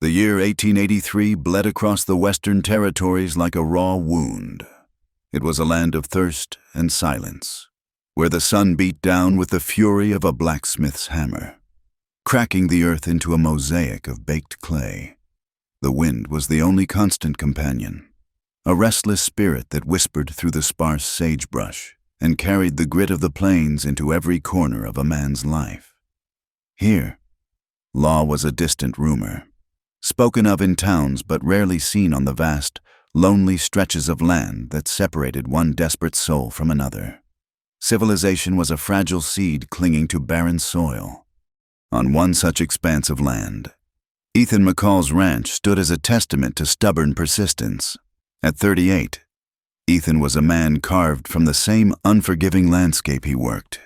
The year 1883 bled across the Western Territories like a raw wound. It was a land of thirst and silence, where the sun beat down with the fury of a blacksmith's hammer, cracking the earth into a mosaic of baked clay. The wind was the only constant companion, a restless spirit that whispered through the sparse sagebrush and carried the grit of the plains into every corner of a man's life. Here, law was a distant rumor, spoken of in towns but rarely seen on the vast, lonely stretches of land that separated one desperate soul from another. Civilization was a fragile seed clinging to barren soil. On one such expanse of land, Ethan McCall's ranch stood as a testament to stubborn persistence. At 38, Ethan was a man carved from the same unforgiving landscape he worked.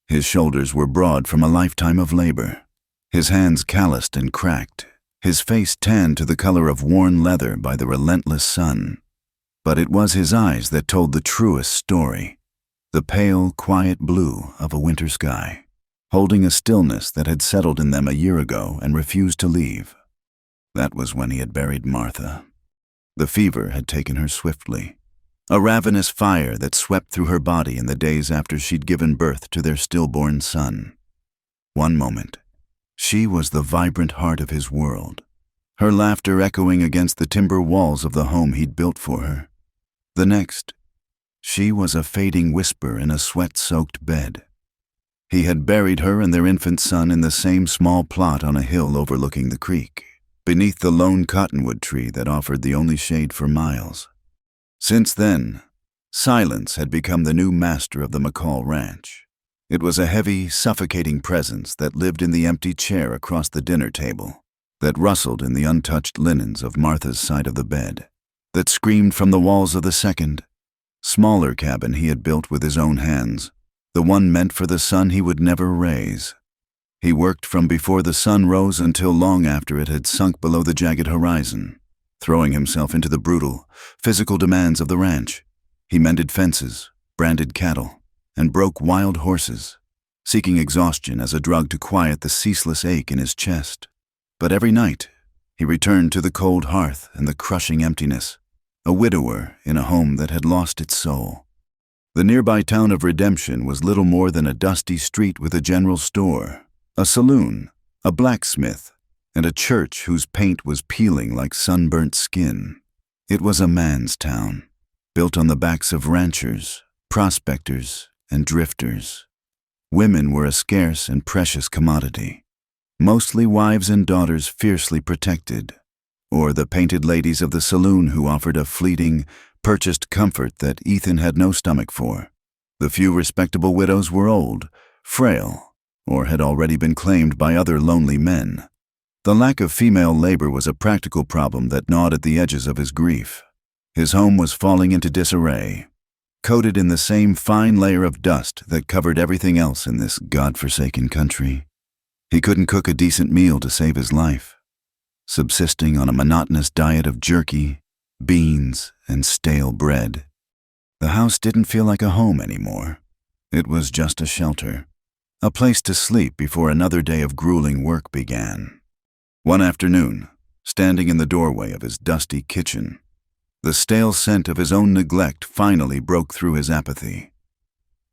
His shoulders were broad from a lifetime of labor, his hands calloused and cracked, his face tanned to the color of worn leather by the relentless sun. But it was his eyes that told the truest story, the pale, quiet blue of a winter sky, holding a stillness that had settled in them a year ago and refused to leave. That was when he had buried Martha. The fever had taken her swiftly, a ravenous fire that swept through her body in the days after she'd given birth to their stillborn son. One moment, she was the vibrant heart of his world, her laughter echoing against the timber walls of the home he'd built for her. The next, she was a fading whisper in a sweat-soaked bed. He had buried her and their infant son in the same small plot on a hill overlooking the creek, beneath the lone cottonwood tree that offered the only shade for miles. Since then, silence had become the new master of the McCall ranch. It was a heavy, suffocating presence that lived in the empty chair across the dinner table, that rustled in the untouched linens of Martha's side of the bed, that screamed from the walls of the second, smaller cabin he had built with his own hands, the one meant for the son he would never raise. He worked from before the sun rose until long after it had sunk below the jagged horizon, throwing himself into the brutal, physical demands of the ranch. He mended fences, branded cattle, and broke wild horses, seeking exhaustion as a drug to quiet the ceaseless ache in his chest. But every night, he returned to the cold hearth and the crushing emptiness, a widower in a home that had lost its soul. The nearby town of Redemption was little more than a dusty street with a general store, a saloon, a blacksmith, and a church whose paint was peeling like sunburnt skin. It was a man's town, built on the backs of ranchers, prospectors, and drifters. Women were a scarce and precious commodity, mostly wives and daughters fiercely protected, or the painted ladies of the saloon who offered a fleeting, purchased comfort that Ethan had no stomach for. The few respectable widows were old, frail, or had already been claimed by other lonely men. The lack of female labor was a practical problem that gnawed at the edges of his grief. His home was falling into disarray, coated in the same fine layer of dust that covered everything else in this God-forsaken country. He couldn't cook a decent meal to save his life, subsisting on a monotonous diet of jerky, beans, and stale bread. The house didn't feel like a home anymore. It was just a shelter, a place to sleep before another day of grueling work began. One afternoon, standing in the doorway of his dusty kitchen, the stale scent of his own neglect finally broke through his apathy.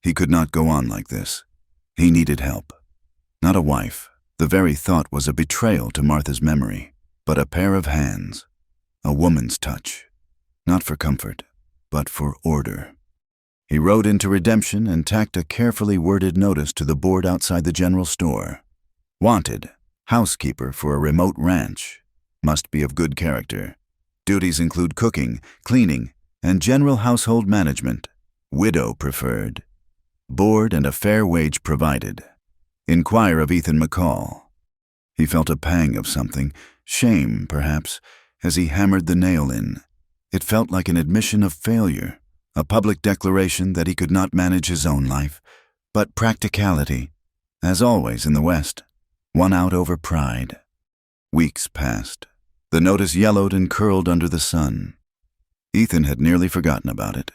He could not go on like this. He needed help. Not a wife. The very thought was a betrayal to Martha's memory, but a pair of hands, a woman's touch, not for comfort, but for order. He rode into Redemption and tacked a carefully worded notice to the board outside the general store. Wanted, housekeeper for a remote ranch. Must be of good character. Duties include cooking, cleaning, and general household management. Widow preferred. Board and a fair wage provided. Inquire of Ethan McCall. He felt a pang of something, shame perhaps, as he hammered the nail in. It felt like an admission of failure, a public declaration that he could not manage his own life, but practicality, as always in the West, won out over pride. Weeks passed. The notice yellowed and curled under the sun. Ethan had nearly forgotten about it,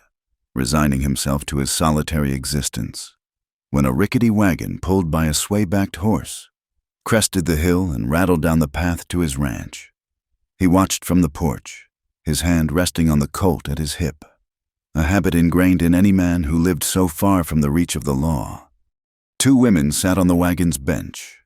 resigning himself to his solitary existence, when a rickety wagon pulled by a sway-backed horse crested the hill and rattled down the path to his ranch. He watched from the porch, his hand resting on the Colt at his hip, a habit ingrained in any man who lived so far from the reach of the law. 2 women sat on the wagon's bench.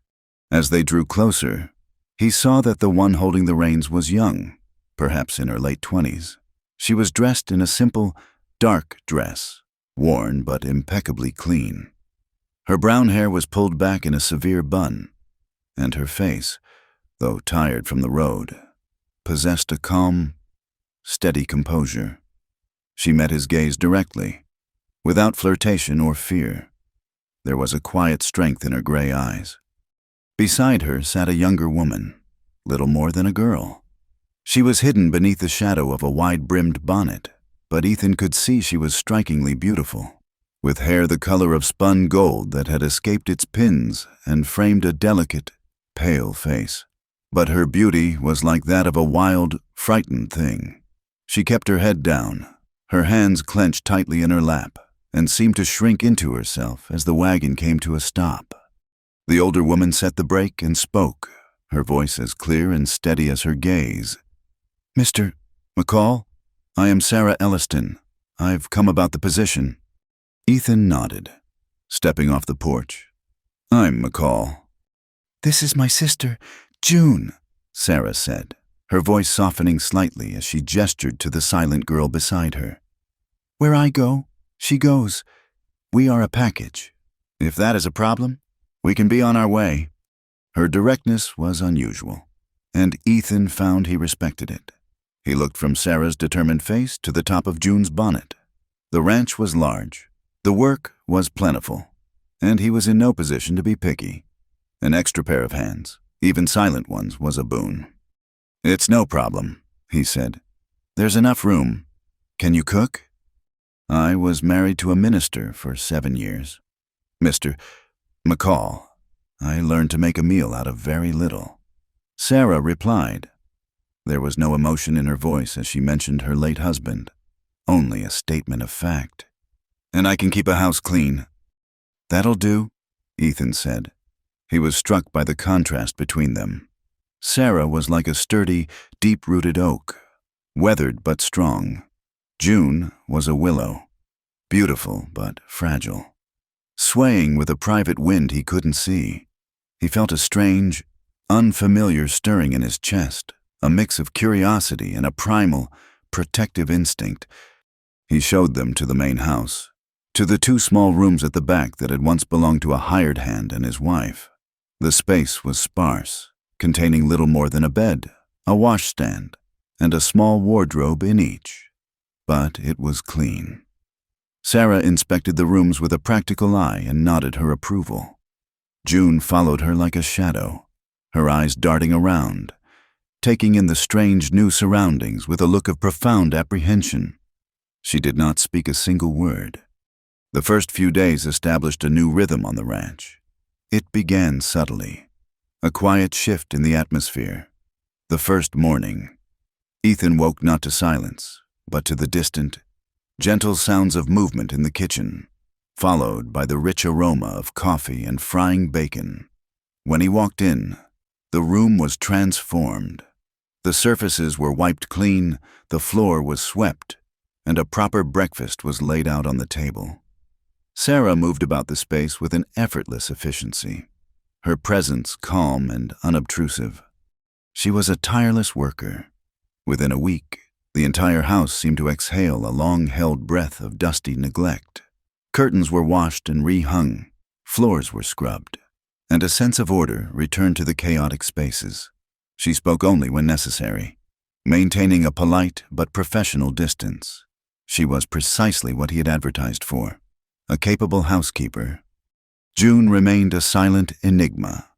As they drew closer, he saw that the one holding the reins was young, perhaps in her late 20s. She was dressed in a simple, dark dress, worn but impeccably clean. Her brown hair was pulled back in a severe bun, and her face, though tired from the road, possessed a calm, steady composure. She met his gaze directly, without flirtation or fear. There was a quiet strength in her gray eyes. Beside her sat a younger woman, little more than a girl. She was hidden beneath the shadow of a wide-brimmed bonnet, but Ethan could see she was strikingly beautiful, with hair the color of spun gold that had escaped its pins and framed a delicate, pale face. But her beauty was like that of a wild, frightened thing. She kept her head down, her hands clenched tightly in her lap, and seemed to shrink into herself as the wagon came to a stop. The older woman set the brake and spoke, her voice as clear and steady as her gaze. "Mr. McCall, I am Sarah Elliston. I've come about the position." Ethan nodded, stepping off the porch. "I'm McCall." "This is my sister, June," Sarah said, her voice softening slightly as she gestured to the silent girl beside her. "Where I go, she goes. We are a package. If that is a problem, we can be on our way." Her directness was unusual, and Ethan found he respected it. He looked from Sarah's determined face to the top of June's bonnet. The ranch was large, the work was plentiful, and he was in no position to be picky. An extra pair of hands, even silent ones, was a boon. "It's no problem," he said. "There's enough room. Can you cook?" "I was married to a minister for 7 years. Mr. McCall, I learned to make a meal out of very little." Sarah replied. There was no emotion in her voice as she mentioned her late husband, only a statement of fact. "And I can keep a house clean." "That'll do," Ethan said. He was struck by the contrast between them. Sarah was like a sturdy, deep-rooted oak, weathered but strong. June was a willow, beautiful but fragile, swaying with a private wind he couldn't see. He felt a strange, unfamiliar stirring in his chest, a mix of curiosity and a primal, protective instinct. He showed them to the main house, to the 2 small rooms at the back that had once belonged to a hired hand and his wife. The space was sparse, containing little more than a bed, a washstand, and a small wardrobe in each. But it was clean. Sarah inspected the rooms with a practical eye and nodded her approval. June followed her like a shadow, her eyes darting around, taking in the strange new surroundings with a look of profound apprehension. She did not speak a single word. The first few days established a new rhythm on the ranch. It began subtly, a quiet shift in the atmosphere. The first morning, Ethan woke not to silence, but to the distant, gentle sounds of movement in the kitchen, followed by the rich aroma of coffee and frying bacon. When he walked in, the room was transformed. The surfaces were wiped clean, the floor was swept, and a proper breakfast was laid out on the table. Sarah moved about the space with an effortless efficiency, her presence calm and unobtrusive. She was a tireless worker. Within a week, the entire house seemed to exhale a long-held breath of dusty neglect. Curtains were washed and rehung, floors were scrubbed, and a sense of order returned to the chaotic spaces. She spoke only when necessary, maintaining a polite but professional distance. She was precisely what he had advertised for, a capable housekeeper. June remained a silent enigma.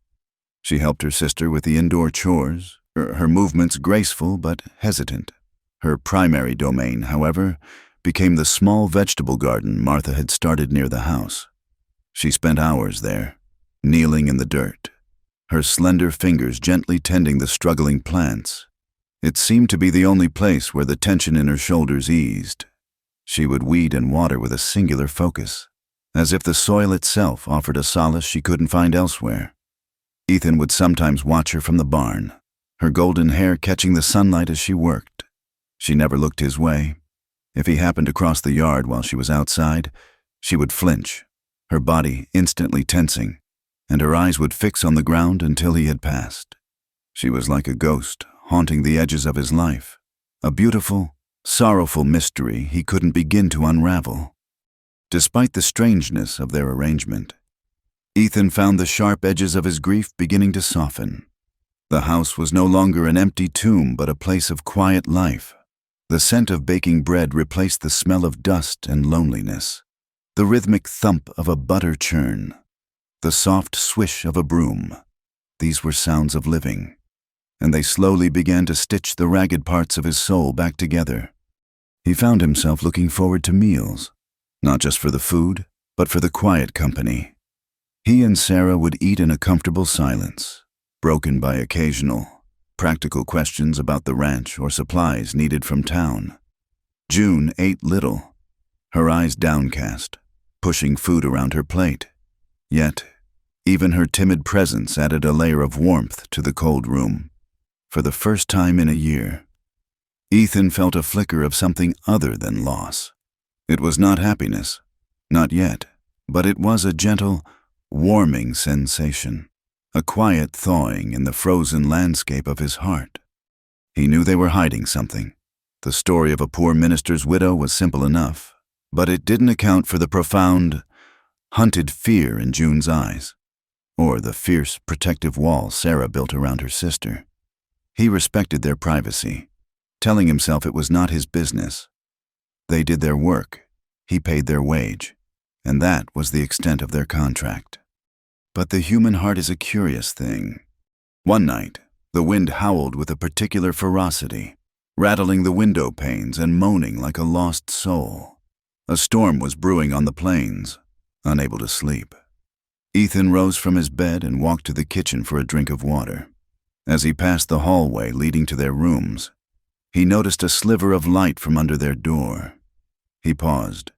She helped her sister with the indoor chores, her movements graceful but hesitant. Her primary domain, however, became the small vegetable garden Martha had started near the house. She spent hours there, kneeling in the dirt, her slender fingers gently tending the struggling plants. It seemed to be the only place where the tension in her shoulders eased. She would weed and water with a singular focus, as if the soil itself offered a solace she couldn't find elsewhere. Ethan would sometimes watch her from the barn, her golden hair catching the sunlight as she worked. She never looked his way. If he happened to cross the yard while she was outside, she would flinch, her body instantly tensing, and her eyes would fix on the ground until he had passed. She was like a ghost, haunting the edges of his life, a beautiful, sorrowful mystery he couldn't begin to unravel. Despite the strangeness of their arrangement, Ethan found the sharp edges of his grief beginning to soften. The house was no longer an empty tomb but a place of quiet life. The scent of baking bread replaced the smell of dust and loneliness. The rhythmic thump of a butter churn, the soft swish of a broom. These were sounds of living, and they slowly began to stitch the ragged parts of his soul back together. He found himself looking forward to meals, not just for the food, but for the quiet company. He and Sarah would eat in a comfortable silence, broken by occasional, practical questions about the ranch or supplies needed from town. June ate little, her eyes downcast, pushing food around her plate. Yet, even her timid presence added a layer of warmth to the cold room. For the first time in a year, Ethan felt a flicker of something other than loss. It was not happiness, not yet, but it was a gentle, warming sensation, a quiet thawing in the frozen landscape of his heart. He knew they were hiding something. The story of a poor minister's widow was simple enough, but it didn't account for the profound, hunted fear in June's eyes, or the fierce, protective wall Sarah built around her sister. He respected their privacy, telling himself it was not his business. They did their work, he paid their wage, and that was the extent of their contract. But the human heart is a curious thing. One night, the wind howled with a particular ferocity, rattling the window panes and moaning like a lost soul. A storm was brewing on the plains, unable to sleep. Ethan rose from his bed and walked to the kitchen for a drink of water. As he passed the hallway leading to their rooms, he noticed a sliver of light from under their door. He paused,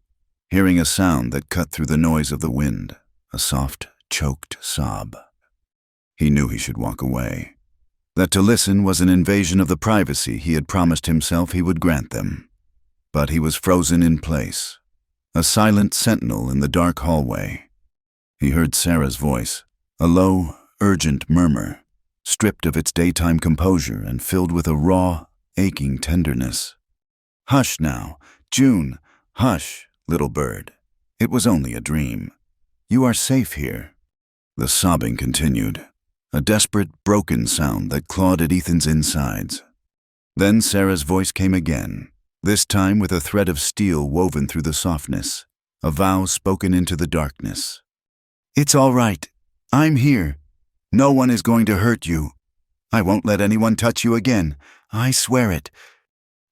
hearing a sound that cut through the noise of the wind, a soft, choked sob. He knew he should walk away, that to listen was an invasion of the privacy he had promised himself he would grant them. But he was frozen in place, a silent sentinel in the dark hallway. He heard Sarah's voice, a low, urgent murmur, stripped of its daytime composure and filled with a raw, aching tenderness. "Hush now, June, hush, little bird. It was only a dream. You are safe here." The sobbing continued, a desperate, broken sound that clawed at Ethan's insides. Then Sarah's voice came again, this time with a thread of steel woven through the softness, a vow spoken into the darkness. "It's all right. I'm here. No one is going to hurt you. I won't let anyone touch you again. I swear it."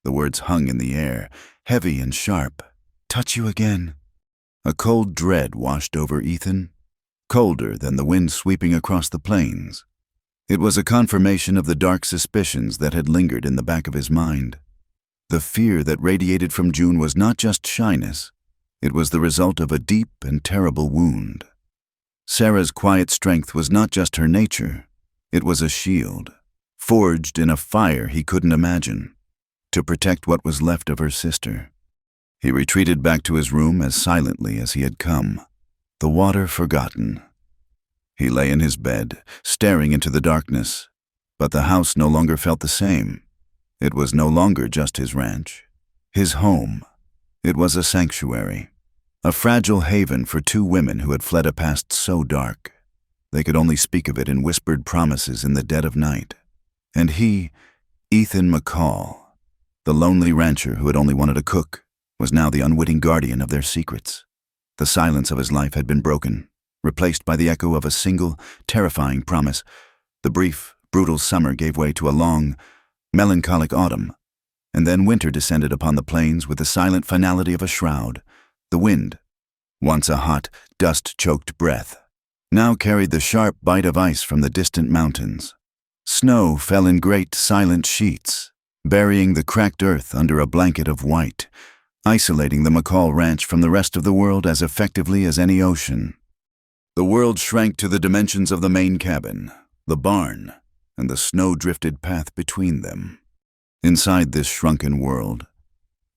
The words hung in the air, heavy and sharp. "Touch you again." A cold dread washed over Ethan, colder than the wind sweeping across the plains. It was a confirmation of the dark suspicions that had lingered in the back of his mind. The fear that radiated from June was not just shyness. It was the result of a deep and terrible wound. Sarah's quiet strength was not just her nature. It was a shield, forged in a fire he couldn't imagine, to protect what was left of her sister. He retreated back to his room as silently as he had come, the water forgotten. He lay in his bed, staring into the darkness, but the house no longer felt the same. It was no longer just his ranch, his home. It was a sanctuary, a fragile haven for two women who had fled a past so dark. They could only speak of it in whispered promises in the dead of night. And he, Ethan McCall, the lonely rancher who had only wanted a cook, was now the unwitting guardian of their secrets. The silence of his life had been broken, replaced by the echo of a single, terrifying promise. The brief, brutal summer gave way to a long, melancholic autumn, and then winter descended upon the plains with the silent finality of a shroud. The wind, once a hot, dust-choked breath, now carried the sharp bite of ice from the distant mountains. Snow fell in great, silent sheets, burying the cracked earth under a blanket of white, isolating the McCall Ranch from the rest of the world as effectively as any ocean. The world shrank to the dimensions of the main cabin, the barn, and the snow-drifted path between them. Inside this shrunken world,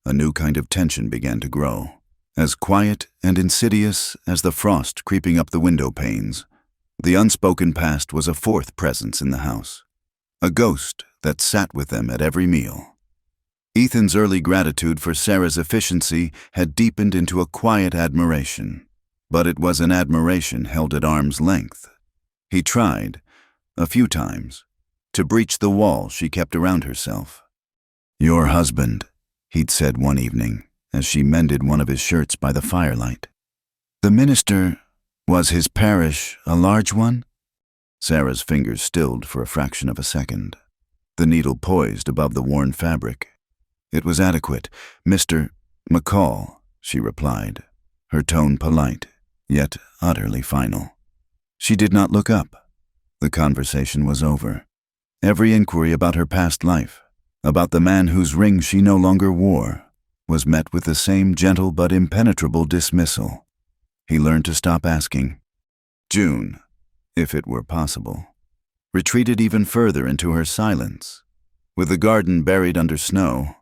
a new kind of tension began to grow. As quiet and insidious as the frost creeping up the window panes, the unspoken past was a fourth presence in the house, a ghost that sat with them at every meal. Ethan's early gratitude for Sarah's efficiency had deepened into a quiet admiration, but it was an admiration held at arm's length. He tried, a few times, to breach the wall she kept around herself. "Your husband," he'd said one evening, as she mended one of his shirts by the firelight. "The minister, was his parish a large one?" Sarah's fingers stilled for a fraction of a second. The needle poised above the worn fabric. "It was adequate, Mr. McCall," she replied, her tone polite, yet utterly final. She did not look up. The conversation was over. Every inquiry about her past life, about the man whose ring she no longer wore, was met with the same gentle but impenetrable dismissal. He learned to stop asking. June, if it were possible, retreated even further into her silence. With the garden buried under snow,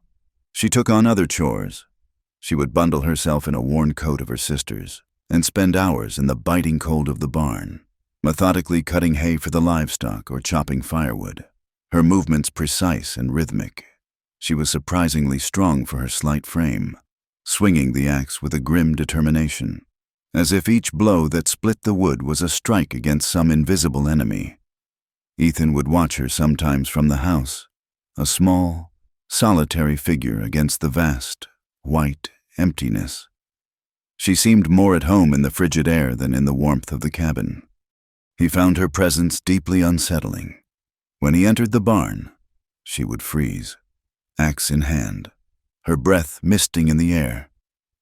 she took on other chores. She would bundle herself in a worn coat of her sister's and spend hours in the biting cold of the barn, methodically cutting hay for the livestock or chopping firewood, her movements precise and rhythmic. She was surprisingly strong for her slight frame, swinging the axe with a grim determination, as if each blow that split the wood was a strike against some invisible enemy. Ethan would watch her sometimes from the house, a small, solitary figure against the vast, white emptiness. She seemed more at home in the frigid air than in the warmth of the cabin. He found her presence deeply unsettling. When he entered the barn, she would freeze, axe in hand, her breath misting in the air.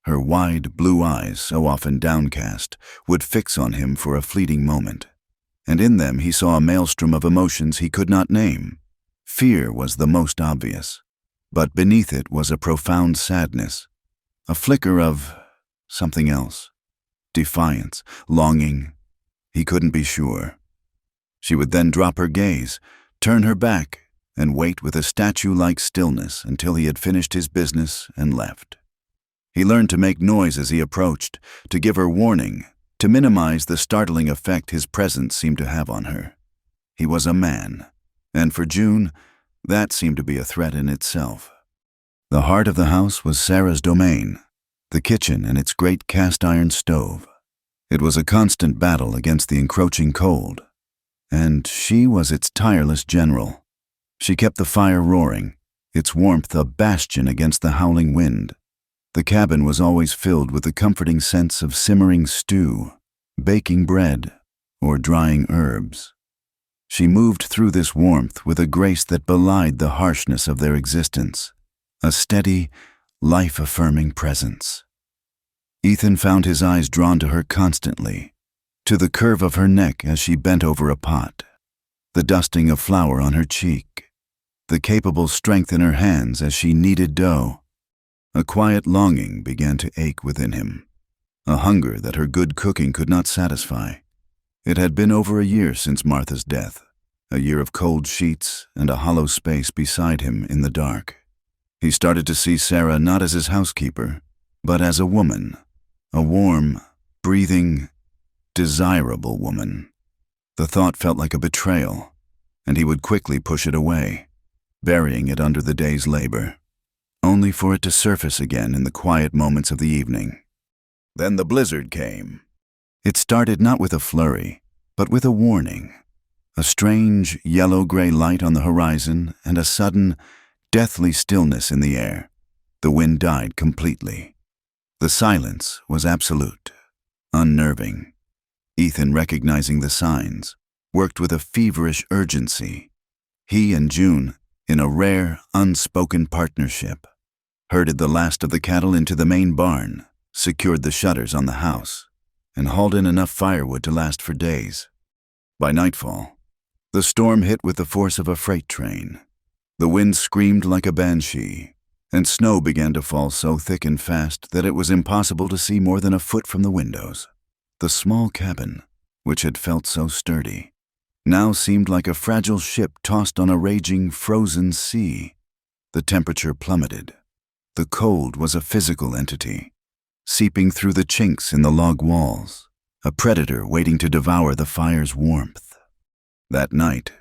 Her wide blue eyes, so often downcast, would fix on him for a fleeting moment, and in them he saw a maelstrom of emotions he could not name. Fear was the most obvious, but beneath it was a profound sadness, a flicker of something else, defiance, longing. He couldn't be sure. She would then drop her gaze, turn her back, and wait with a statue-like stillness until he had finished his business and left. He learned to make noise as he approached, to give her warning, to minimize the startling effect his presence seemed to have on her. He was a man, and for June, that seemed to be a threat in itself. The heart of the house was Sarah's domain, the kitchen and its great cast-iron stove. It was a constant battle against the encroaching cold, and she was its tireless general. She kept the fire roaring, its warmth a bastion against the howling wind. The cabin was always filled with the comforting sense of simmering stew, baking bread, or drying herbs. She moved through this warmth with a grace that belied the harshness of their existence, a steady, life-affirming presence. Ethan found his eyes drawn to her constantly, to the curve of her neck as she bent over a pot, the dusting of flour on her cheek, the capable strength in her hands as she kneaded dough. A quiet longing began to ache within him, a hunger that her good cooking could not satisfy. It had been over a year since Martha's death, a year of cold sheets and a hollow space beside him in the dark. He started to see Sarah not as his housekeeper, but as a woman, a warm, breathing, desirable woman. The thought felt like a betrayal, and he would quickly push it away, burying it under the day's labor, only for it to surface again in the quiet moments of the evening. Then the blizzard came. It started not with a flurry, but with a warning, a strange yellow-gray light on the horizon and a sudden, deathly stillness in the air. The wind died completely. The silence was absolute, unnerving. Ethan, recognizing the signs, worked with a feverish urgency. He and June, in a rare, unspoken partnership, herded the last of the cattle into the main barn, secured the shutters on the house, and hauled in enough firewood to last for days. By nightfall, the storm hit with the force of a freight train. The wind screamed like a banshee, and snow began to fall so thick and fast that it was impossible to see more than a foot from the windows. The small cabin, which had felt so sturdy, now seemed like a fragile ship tossed on a raging, frozen sea. The temperature plummeted. The cold was a physical entity, seeping through the chinks in the log walls, a predator waiting to devour the fire's warmth. That night,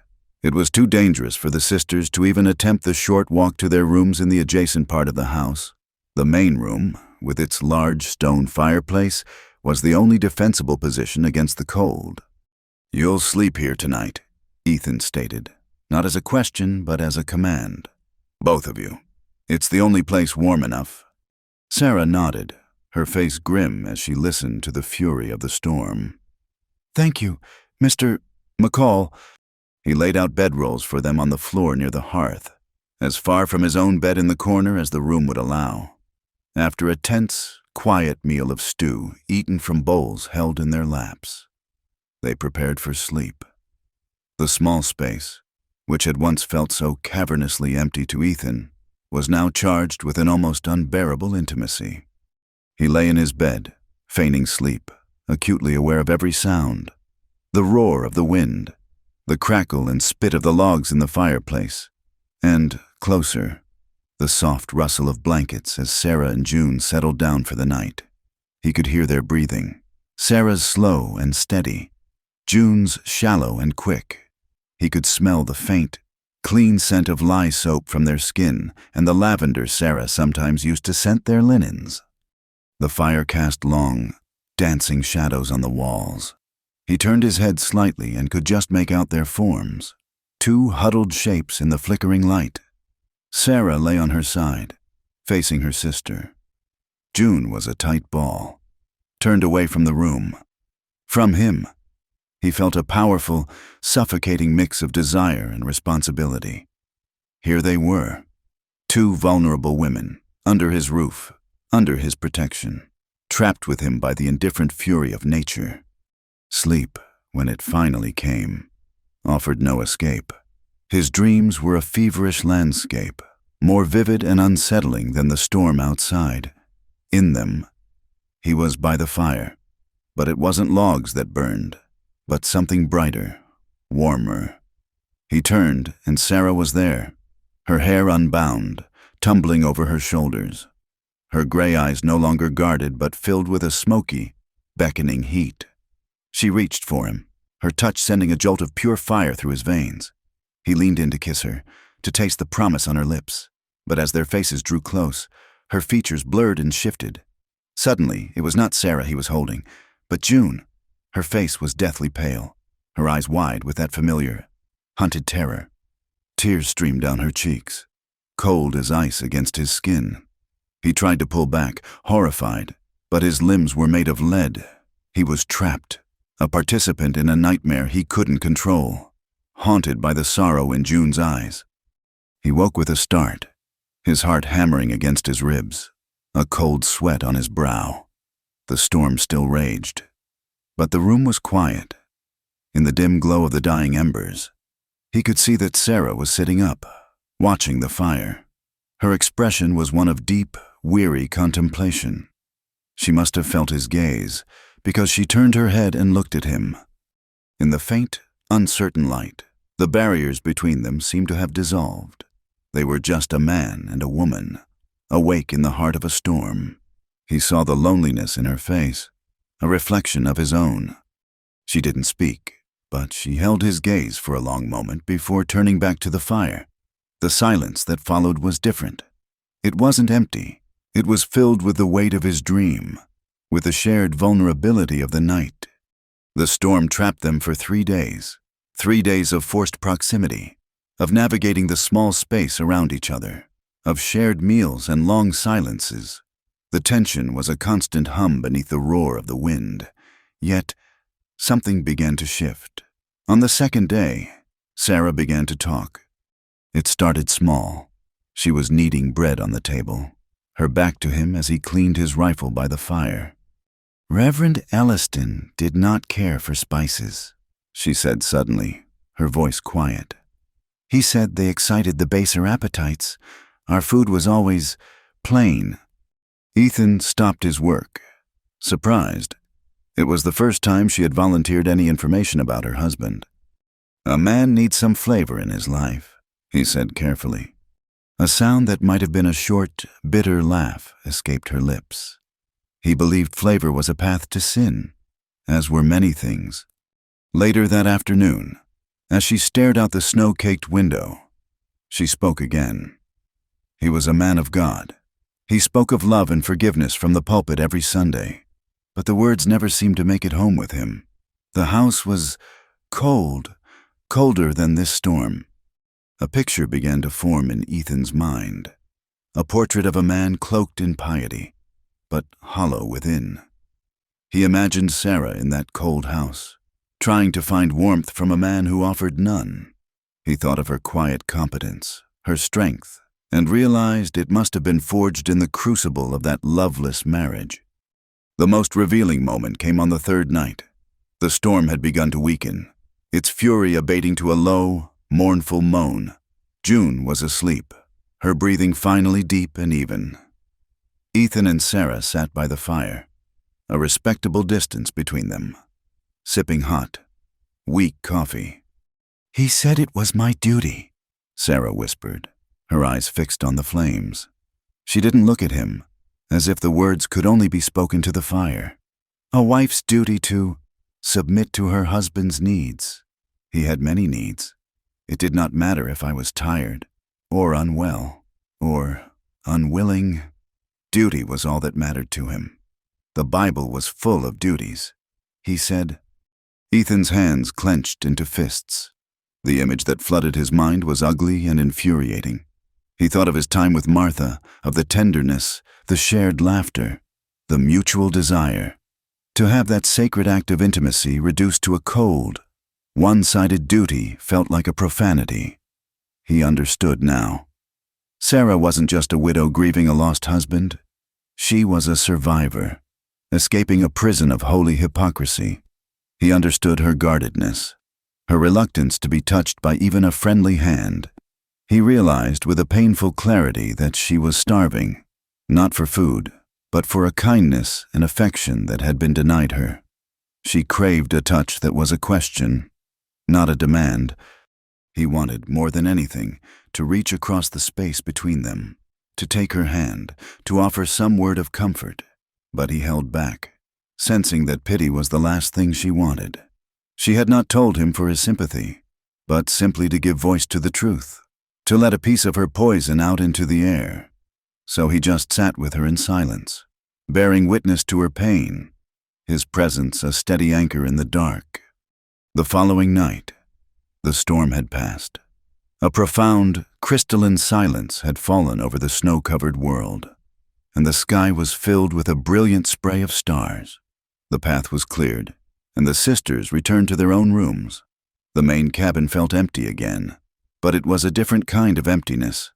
it was too dangerous for the sisters to even attempt the short walk to their rooms in the adjacent part of the house. The main room, with its large stone fireplace, was the only defensible position against the cold. "You'll sleep here tonight," Ethan stated, not as a question but as a command. "Both of you. It's the only place warm enough." Sarah nodded, her face grim as she listened to the fury of the storm. "Thank you, Mr. McCall." He laid out bedrolls for them on the floor near the hearth, as far from his own bed in the corner as the room would allow. After a tense, quiet meal of stew eaten from bowls held in their laps, they prepared for sleep. The small space, which had once felt so cavernously empty to Ethan, was now charged with an almost unbearable intimacy. He lay in his bed, feigning sleep, acutely aware of every sound: the roar of the wind, the crackle and spit of the logs in the fireplace, and, closer, the soft rustle of blankets as Sarah and June settled down for the night. He could hear their breathing, Sarah's slow and steady, June's shallow and quick. He could smell the faint, clean scent of lye soap from their skin and the lavender Sarah sometimes used to scent their linens. The fire cast long, dancing shadows on the walls. He turned his head slightly and could just make out their forms, two huddled shapes in the flickering light. Sarah lay on her side, facing her sister. June was a tight ball, turned away from the room. From him, he felt a powerful, suffocating mix of desire and responsibility. Here they were, two vulnerable women, under his roof, under his protection, trapped with him by the indifferent fury of nature. Sleep, when it finally came, offered no escape. His dreams were a feverish landscape, more vivid and unsettling than the storm outside. In them, he was by the fire, but it wasn't logs that burned, but something brighter, warmer. He turned, and Sarah was there, her hair unbound, tumbling over her shoulders, her gray eyes no longer guarded but filled with a smoky, beckoning heat. She reached for him, her touch sending a jolt of pure fire through his veins. He leaned in to kiss her, to taste the promise on her lips, but as their faces drew close, her features blurred and shifted. Suddenly, it was not Sarah he was holding, but June. Her face was deathly pale, her eyes wide with that familiar, hunted terror. Tears streamed down her cheeks, cold as ice against his skin. He tried to pull back, horrified, but his limbs were made of lead. He was trapped, a participant in a nightmare he couldn't control, haunted by the sorrow in June's eyes. He woke with a start, his heart hammering against his ribs, a cold sweat on his brow. The storm still raged, but the room was quiet. In the dim glow of the dying embers, he could see that Sarah was sitting up, watching the fire. Her expression was one of deep, weary contemplation. She must have felt his gaze, because she turned her head and looked at him. In the faint, uncertain light, the barriers between them seemed to have dissolved. They were just a man and a woman, awake in the heart of a storm. He saw the loneliness in her face, a reflection of his own. She didn't speak, but she held his gaze for a long moment before turning back to the fire. The silence that followed was different. It wasn't empty. It was filled with the weight of his dream, with the shared vulnerability of the night. The storm trapped them for 3 days, 3 days of forced proximity, of navigating the small space around each other, of shared meals and long silences. The tension was a constant hum beneath the roar of the wind. Yet, something began to shift. On the second day, Sarah began to talk. It started small. She was kneading bread on the table, her back to him as he cleaned his rifle by the fire. "Reverend Elliston did not care for spices," she said suddenly, her voice quiet. "He said they excited the baser appetites. Our food was always plain." Ethan stopped his work, surprised. It was the first time she had volunteered any information about her husband. "A man needs some flavor in his life," he said carefully. A sound that might have been a short, bitter laugh escaped her lips. He believed flavor was a path to sin, as were many things. Later that afternoon, as she stared out the snow-caked window, she spoke again. He was a man of God. He spoke of love and forgiveness from the pulpit every Sunday, but the words never seemed to make it home with him. The house was cold, colder than this storm. A picture began to form in Ethan's mind, a portrait of a man cloaked in piety, but hollow within. He imagined Sarah in that cold house, trying to find warmth from a man who offered none. He thought of her quiet competence, her strength, and realized it must have been forged in the crucible of that loveless marriage. The most revealing moment came on the third night. The storm had begun to weaken, its fury abating to a low, mournful moan. June was asleep, her breathing finally deep and even. Ethan and Sarah sat by the fire, a respectable distance between them, sipping hot, weak coffee. "He said it was my duty," Sarah whispered, her eyes fixed on the flames. She didn't look at him, as if the words could only be spoken to the fire. A wife's duty to submit to her husband's needs. He had many needs. It did not matter if I was tired, or unwell, or unwilling. Duty was all that mattered to him. The Bible was full of duties, he said. Ethan's hands clenched into fists. The image that flooded his mind was ugly and infuriating. He thought of his time with Martha, of the tenderness, the shared laughter, the mutual desire. To have that sacred act of intimacy reduced to a cold, one-sided duty felt like a profanity. He understood now. Sarah wasn't just a widow grieving a lost husband. She was a survivor, escaping a prison of holy hypocrisy. He understood her guardedness, her reluctance to be touched by even a friendly hand. He realized with a painful clarity that she was starving, not for food, but for a kindness and affection that had been denied her. She craved a touch that was a question, not a demand. He wanted, more than anything, to reach across the space between them, to take her hand, to offer some word of comfort. But he held back, sensing that pity was the last thing she wanted. She had not told him for his sympathy, but simply to give voice to the truth, to let a piece of her poison out into the air. So he just sat with her in silence, bearing witness to her pain, his presence a steady anchor in the dark. The following night, the storm had passed. A profound, crystalline silence had fallen over the snow-covered world, and the sky was filled with a brilliant spray of stars. The path was cleared, and the sisters returned to their own rooms. The main cabin felt empty again, but it was a different kind of emptiness.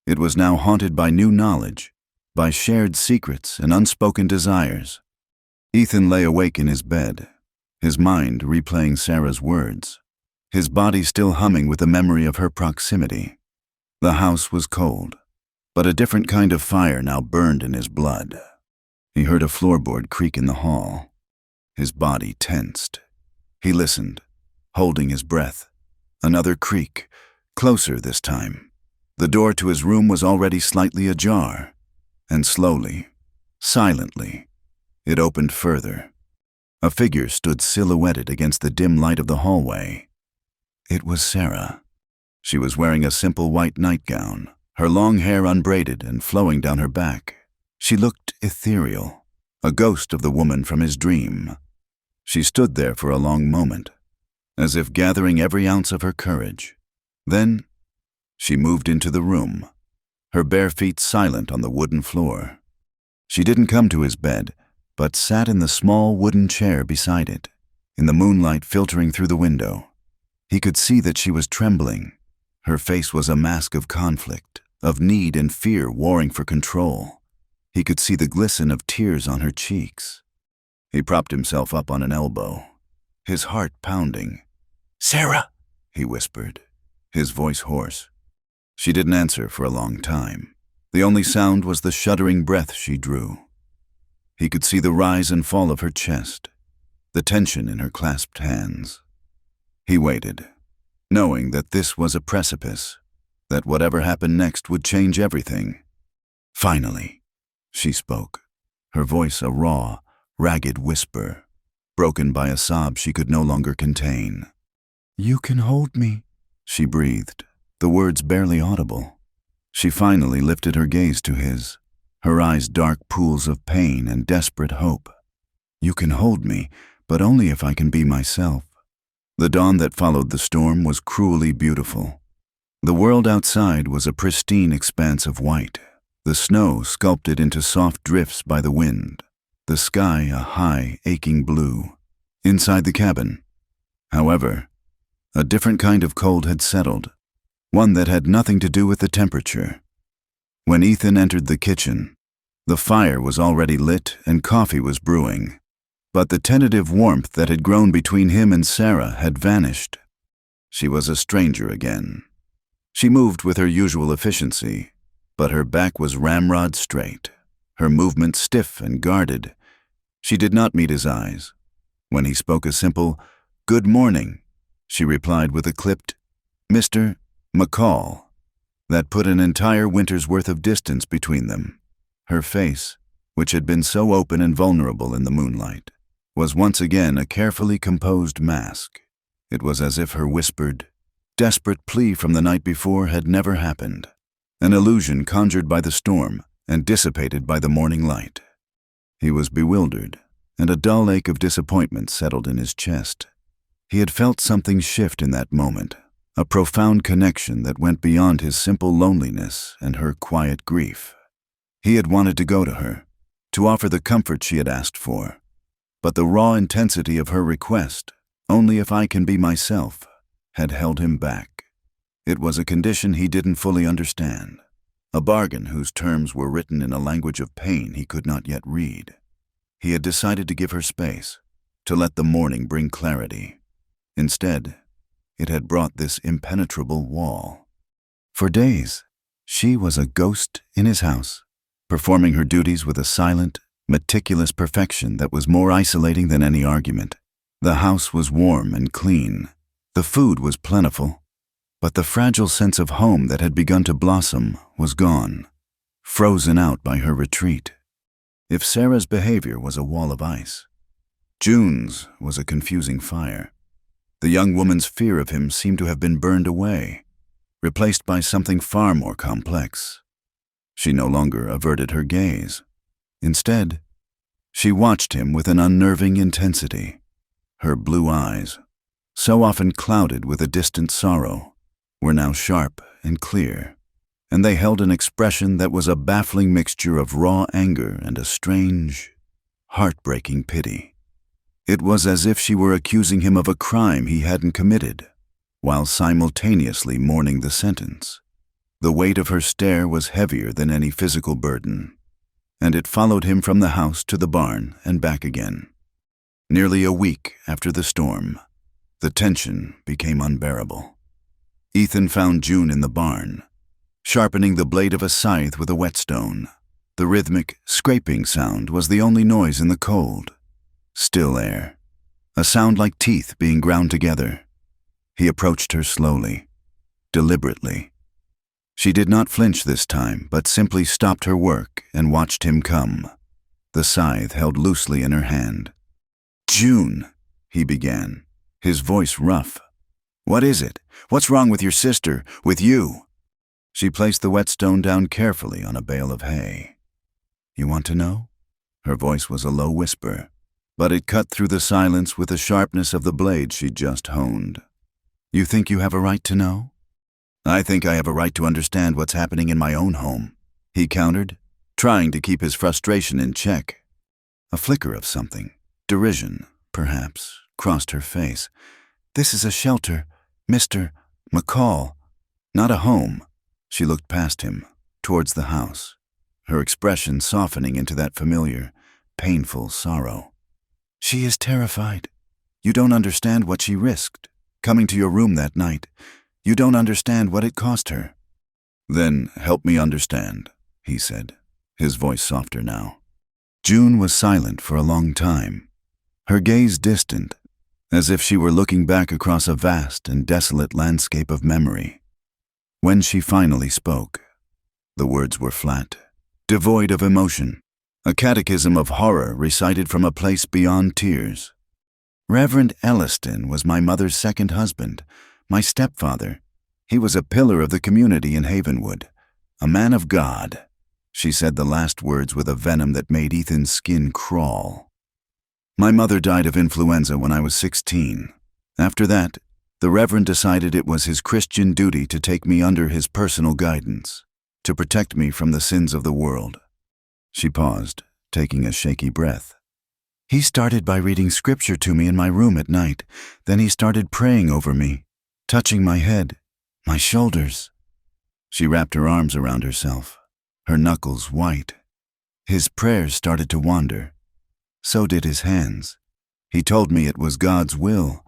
It was now haunted by new knowledge, by shared secrets and unspoken desires. Ethan lay awake in his bed, his mind replaying Sarah's words, his body still humming with the memory of her proximity. The house was cold, but a different kind of fire now burned in his blood. He heard a floorboard creak in the hall. His body tensed. He listened, holding his breath. Another creak, closer this time. The door to his room was already slightly ajar, and slowly, silently, it opened further. A figure stood silhouetted against the dim light of the hallway. It was Sarah. She was wearing a simple white nightgown, her long hair unbraided and flowing down her back. She looked ethereal, a ghost of the woman from his dream. She stood there for a long moment, as if gathering every ounce of her courage. Then she moved into the room, her bare feet silent on the wooden floor. She didn't come to his bed, but sat in the small wooden chair beside it, in the moonlight filtering through the window. He could see that she was trembling. Her face was a mask of conflict, of need and fear warring for control. He could see the glisten of tears on her cheeks. He propped himself up on an elbow, his heart pounding. "Sarah," he whispered, his voice hoarse. She didn't answer for a long time. The only sound was the shuddering breath she drew. He could see the rise and fall of her chest, the tension in her clasped hands. He waited. knowing that this was a precipice, that whatever happened next would change everything. Finally, she spoke, her voice a raw, ragged whisper, broken by a sob she could no longer contain. "You can hold me," she breathed, the words barely audible. She finally lifted her gaze to his, her eyes dark pools of pain and desperate hope. "You can hold me, but only if I can be myself." The dawn that followed the storm was cruelly beautiful. The world outside was a pristine expanse of white, the snow sculpted into soft drifts by the wind, the sky a high, aching blue. Inside the cabin, however, a different kind of cold had settled, one that had nothing to do with the temperature. When Ethan entered the kitchen, the fire was already lit and coffee was brewing, but the tentative warmth that had grown between him and Sarah had vanished. She was a stranger again. She moved with her usual efficiency, but her back was ramrod straight, her movement stiff and guarded. She did not meet his eyes. When he spoke a simple, "Good morning," she replied with a clipped, "Mr. McCall," that put an entire winter's worth of distance between them. Her face, which had been so open and vulnerable in the moonlight, was once again a carefully composed mask. It was as if her whispered, desperate plea from the night before had never happened, an illusion conjured by the storm and dissipated by the morning light. He was bewildered, and a dull ache of disappointment settled in his chest. He had felt something shift in that moment, a profound connection that went beyond his simple loneliness and her quiet grief. He had wanted to go to her, to offer the comfort she had asked for, but the raw intensity of her request, "Only if I can be myself," had held him back. It was a condition he didn't fully understand, a bargain whose terms were written in a language of pain he could not yet read. He had decided to give her space, to let the morning bring clarity. Instead, it had brought this impenetrable wall. For days, she was a ghost in his house, performing her duties with a silent, meticulous perfection that was more isolating than any argument. The house was warm and clean. The food was plentiful, but the fragile sense of home that had begun to blossom was gone, frozen out by her retreat. If Sarah's behavior was a wall of ice, June's was a confusing fire. The young woman's fear of him seemed to have been burned away, replaced by something far more complex. She no longer averted her gaze. Instead, she watched him with an unnerving intensity. Her blue eyes, so often clouded with a distant sorrow, were now sharp and clear, and they held an expression that was a baffling mixture of raw anger and a strange, heartbreaking pity. It was as if she were accusing him of a crime he hadn't committed, while simultaneously mourning the sentence. The weight of her stare was heavier than any physical burden, and it followed him from the house to the barn and back again. Nearly a week after the storm, the tension became unbearable. Ethan found June in the barn, sharpening the blade of a scythe with a whetstone. The rhythmic, scraping sound was the only noise in the cold. Still air, a sound like teeth being ground together. He approached her slowly, deliberately. She did not flinch this time, but simply stopped her work and watched him come, the scythe held loosely in her hand. "June," he began, his voice rough. "What is it? What's wrong with your sister, with you?" She placed the whetstone down carefully on a bale of hay. "You want to know?" Her voice was a low whisper, but it cut through the silence with the sharpness of the blade she'd just honed. "You think you have a right to know?" "I think I have a right to understand what's happening in my own home," he countered, trying to keep his frustration in check. A flicker of something, derision, perhaps, crossed her face. "This is a shelter, Mr. McCall, not a home." She looked past him, towards the house, her expression softening into that familiar, painful sorrow. "She is terrified. You don't understand what she risked, coming to your room that night. You don't understand what it cost her." "Then help me understand," he said, his voice softer now. June was silent for a long time, her gaze distant, as if she were looking back across a vast and desolate landscape of memory. When she finally spoke, the words were flat, devoid of emotion, a catechism of horror recited from a place beyond tears. Reverend Elliston was my mother's second husband, my stepfather. He was a pillar of the community in Havenwood, a man of God. She said the last words with a venom that made Ethan's skin crawl. My mother died of influenza when I was 16. After that, the Reverend decided it was his Christian duty to take me under his personal guidance, to protect me from the sins of the world. She paused, taking a shaky breath. He started by reading scripture to me in my room at night. Then he started praying over me, touching my head, my shoulders. She wrapped her arms around herself, her knuckles white. His prayers started to wander. So did his hands. He told me it was God's will,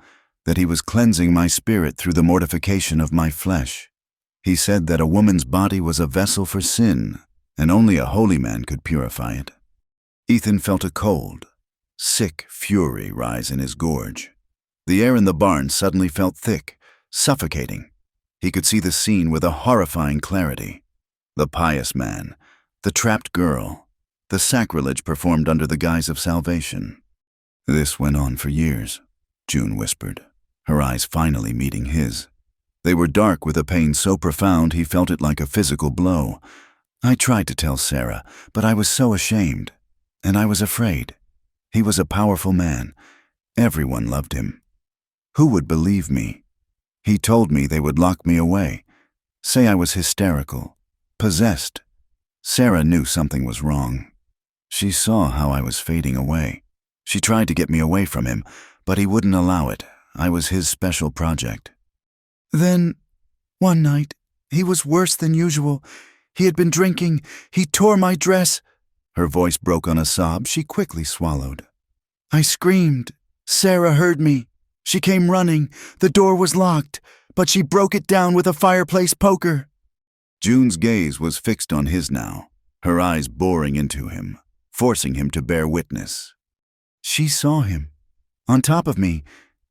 that he was cleansing my spirit through the mortification of my flesh. He said that a woman's body was a vessel for sin, and only a holy man could purify it. Ethan felt a cold, sick fury rise in his gorge. The air in the barn suddenly felt thick, suffocating. He could see the scene with a horrifying clarity. The pious man, the trapped girl, the sacrilege performed under the guise of salvation. This went on for years, June whispered, her eyes finally meeting his. They were dark with a pain so profound he felt it like a physical blow. I tried to tell Sarah, but I was so ashamed, and I was afraid. He was a powerful man. Everyone loved him. Who would believe me? He told me they would lock me away, say I was hysterical, possessed. Sarah knew something was wrong. She saw how I was fading away. She tried to get me away from him, but he wouldn't allow it. I was his special project. Then, one night, he was worse than usual. He had been drinking. He tore my dress. Her voice broke on a sob she quickly swallowed. I screamed. Sarah heard me. She came running. The door was locked, but she broke it down with a fireplace poker. June's gaze was fixed on his now, her eyes boring into him, forcing him to bear witness. She saw him. On top of me.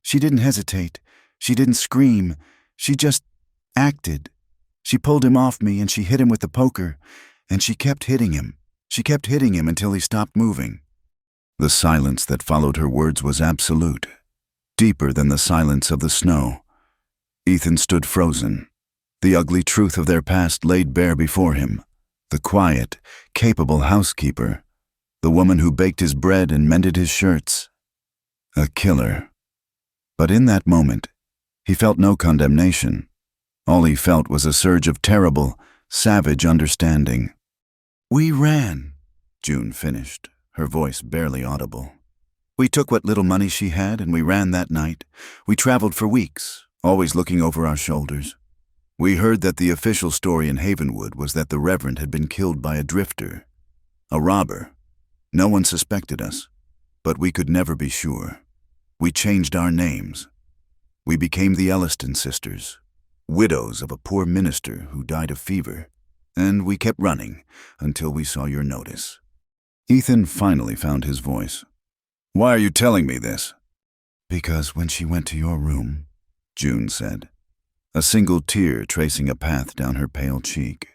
She didn't hesitate. She didn't scream. She just acted. She pulled him off me and she hit him with the poker, and she kept hitting him. She kept hitting him until he stopped moving. The silence that followed her words was absolute, deeper than the silence of the snow. Ethan stood frozen, the ugly truth of their past laid bare before him. The quiet, capable housekeeper, the woman who baked his bread and mended his shirts. A killer. But in that moment, he felt no condemnation. All he felt was a surge of terrible, savage understanding. We ran, June finished, her voice barely audible. We took what little money she had and we ran that night. We traveled for weeks, always looking over our shoulders. We heard that the official story in Havenwood was that the Reverend had been killed by a drifter, a robber. No one suspected us, but we could never be sure. We changed our names. We became the Elliston sisters, widows of a poor minister who died of fever. And we kept running until we saw your notice. Ethan finally found his voice. Why are you telling me this? Because when she went to your room, June said, a single tear tracing a path down her pale cheek.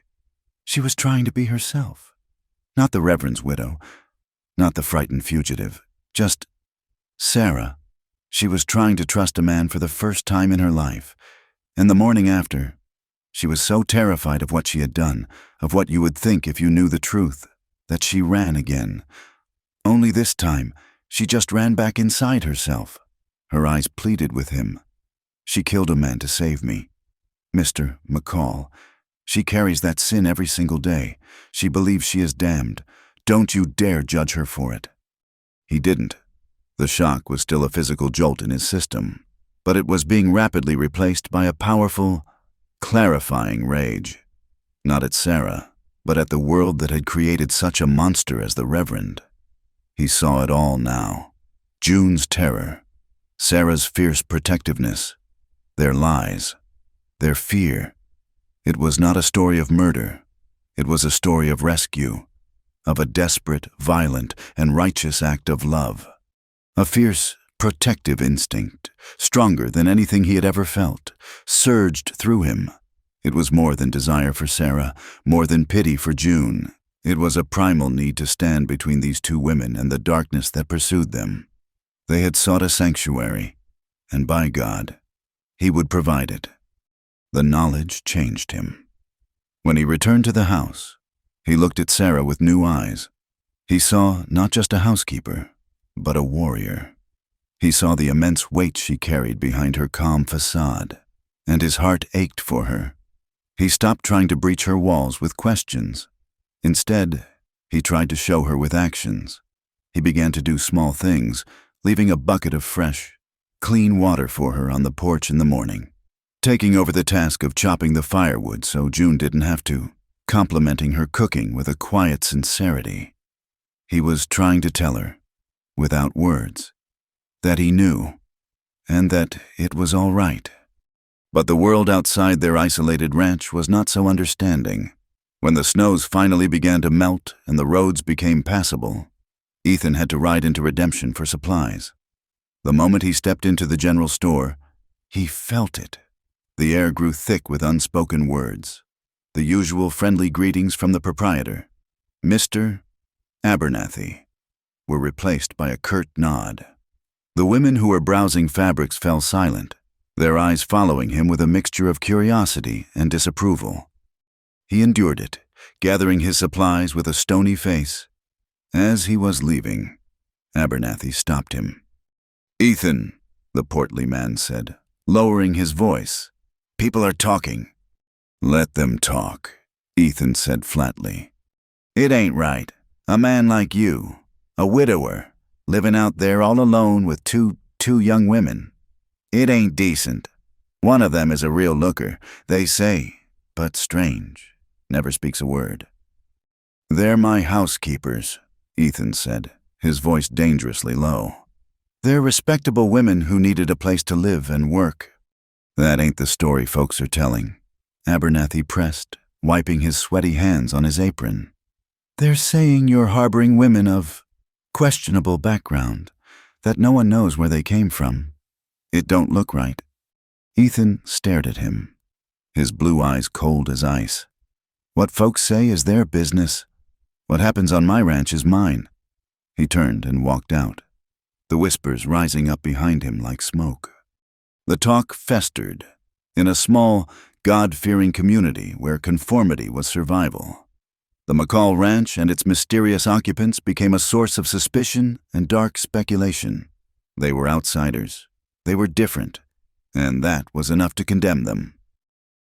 She was trying to be herself. Not the Reverend's widow, not the frightened fugitive, just Sarah. She was trying to trust a man for the first time in her life. And the morning after, she was so terrified of what she had done, of what you would think if you knew the truth, that she ran again. Only this time, she just ran back inside herself. Her eyes pleaded with him. She killed a man to save me. Mr. McCall, she carries that sin every single day. She believes she is damned. Don't you dare judge her for it. He didn't. The shock was still a physical jolt in his system, but it was being rapidly replaced by a powerful, clarifying rage. Not at Sarah, but at the world that had created such a monster as the Reverend. He saw it all now. June's terror, Sarah's fierce protectiveness, their lies, their fear. It was not a story of murder. It was a story of rescue, of a desperate, violent, and righteous act of love. A fierce, protective instinct, stronger than anything he had ever felt, surged through him. It was more than desire for Sarah, more than pity for June. It was a primal need to stand between these two women and the darkness that pursued them. They had sought a sanctuary, and by God, he would provide it. The knowledge changed him. When he returned to the house, he looked at Sarah with new eyes. He saw not just a housekeeper, but a warrior. He saw the immense weight she carried behind her calm facade, and his heart ached for her. He stopped trying to breach her walls with questions. Instead, he tried to show her with actions. He began to do small things, leaving a bucket of fresh, clean water for her on the porch in the morning, taking over the task of chopping the firewood so June didn't have to, complimenting her cooking with a quiet sincerity. He was trying to tell her, without words, that he knew, and that it was all right. But the world outside their isolated ranch was not so understanding. When the snows finally began to melt and the roads became passable, Ethan had to ride into Redemption for supplies. The moment he stepped into the general store, he felt it. The air grew thick with unspoken words. The usual friendly greetings from the proprietor, Mr. Abernathy, were replaced by a curt nod. The women who were browsing fabrics fell silent, their eyes following him with a mixture of curiosity and disapproval. He endured it, gathering his supplies with a stony face. As he was leaving, Abernathy stopped him. "Ethan," the portly man said, lowering his voice, "people are talking." "Let them talk," Ethan said flatly. "It ain't right. A man like you, a widower, living out there all alone with two young women. It ain't decent. One of them is a real looker, they say, but strange. Never speaks a word." "They're my housekeepers," Ethan said, his voice dangerously low. "They're respectable women who needed a place to live and work." "That ain't the story folks are telling," Abernathy pressed, wiping his sweaty hands on his apron. "They're saying you're harboring women of questionable background, that no one knows where they came from. It don't look right." Ethan stared at him, his blue eyes cold as ice. "What folks say is their business. What happens on my ranch is mine." He turned and walked out, the whispers rising up behind him like smoke. The talk festered in a small, God-fearing community where conformity was survival. The McCall Ranch and its mysterious occupants became a source of suspicion and dark speculation. They were outsiders. They were different, and that was enough to condemn them.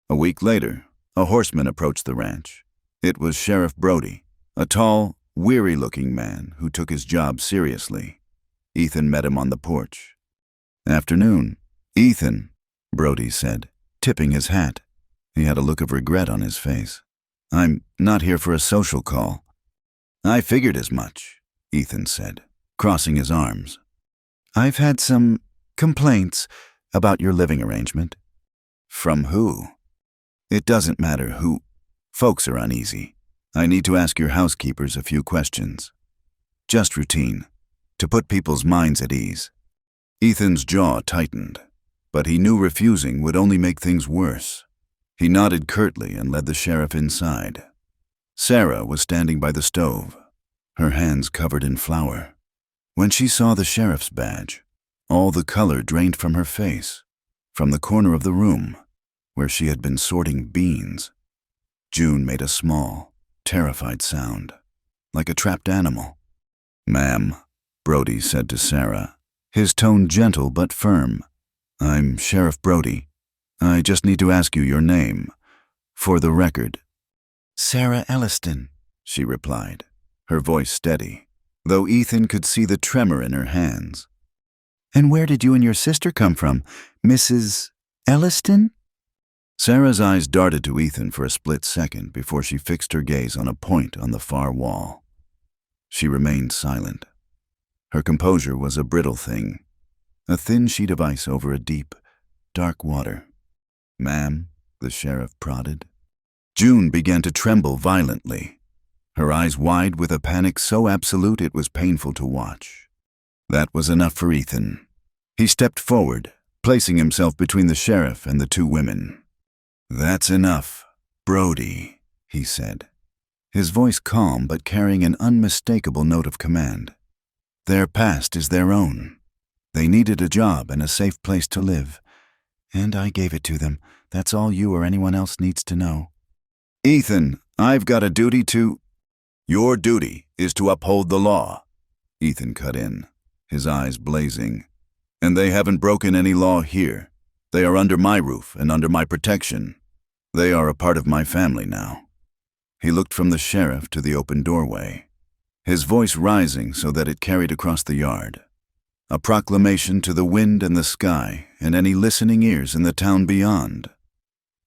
A week later, a horseman approached the ranch. It was Sheriff Brody, a tall, weary-looking man who took his job seriously. Ethan met him on the porch. "Afternoon, Ethan," Brody said, tipping his hat. He had a look of regret on his face. "I'm not here for a social call." "I figured as much," Ethan said, crossing his arms. "I've had some complaints about your living arrangement." "From who?" "It doesn't matter who. Folks are uneasy. I need to ask your housekeepers a few questions. Just routine, to put people's minds at ease." Ethan's jaw tightened, but he knew refusing would only make things worse. He nodded curtly and led the sheriff inside. Sarah was standing by the stove, her hands covered in flour. When she saw the sheriff's badge, all the color drained from her face. From the corner of the room, where she had been sorting beans, June made a small, terrified sound, like a trapped animal. "Ma'am," Brody said to Sarah, his tone gentle but firm. "I'm Sheriff Brody. I just need to ask you your name, for the record." "Sarah Elliston," she replied, her voice steady, though Ethan could see the tremor in her hands. "And where did you and your sister come from, Mrs. Elliston?" Sarah's eyes darted to Ethan for a split second before she fixed her gaze on a point on the far wall. She remained silent. Her composure was a brittle thing, a thin sheet of ice over a deep, dark water. "Ma'am," the sheriff prodded. June began to tremble violently, her eyes wide with a panic so absolute it was painful to watch. That was enough for Ethan. He stepped forward, placing himself between the sheriff and the two women. "That's enough, Brody," he said, his voice calm but carrying an unmistakable note of command. "Their past is their own. They needed a job and a safe place to live, and I gave it to them. That's all you or anyone else needs to know." "Ethan, I've got a duty to—" "Your duty is to uphold the law," Ethan cut in, his eyes blazing. "And they haven't broken any law here. They are under my roof and under my protection. They are a part of my family now." He looked from the sheriff to the open doorway, his voice rising so that it carried across the yard. A proclamation to the wind and the sky and any listening ears in the town beyond.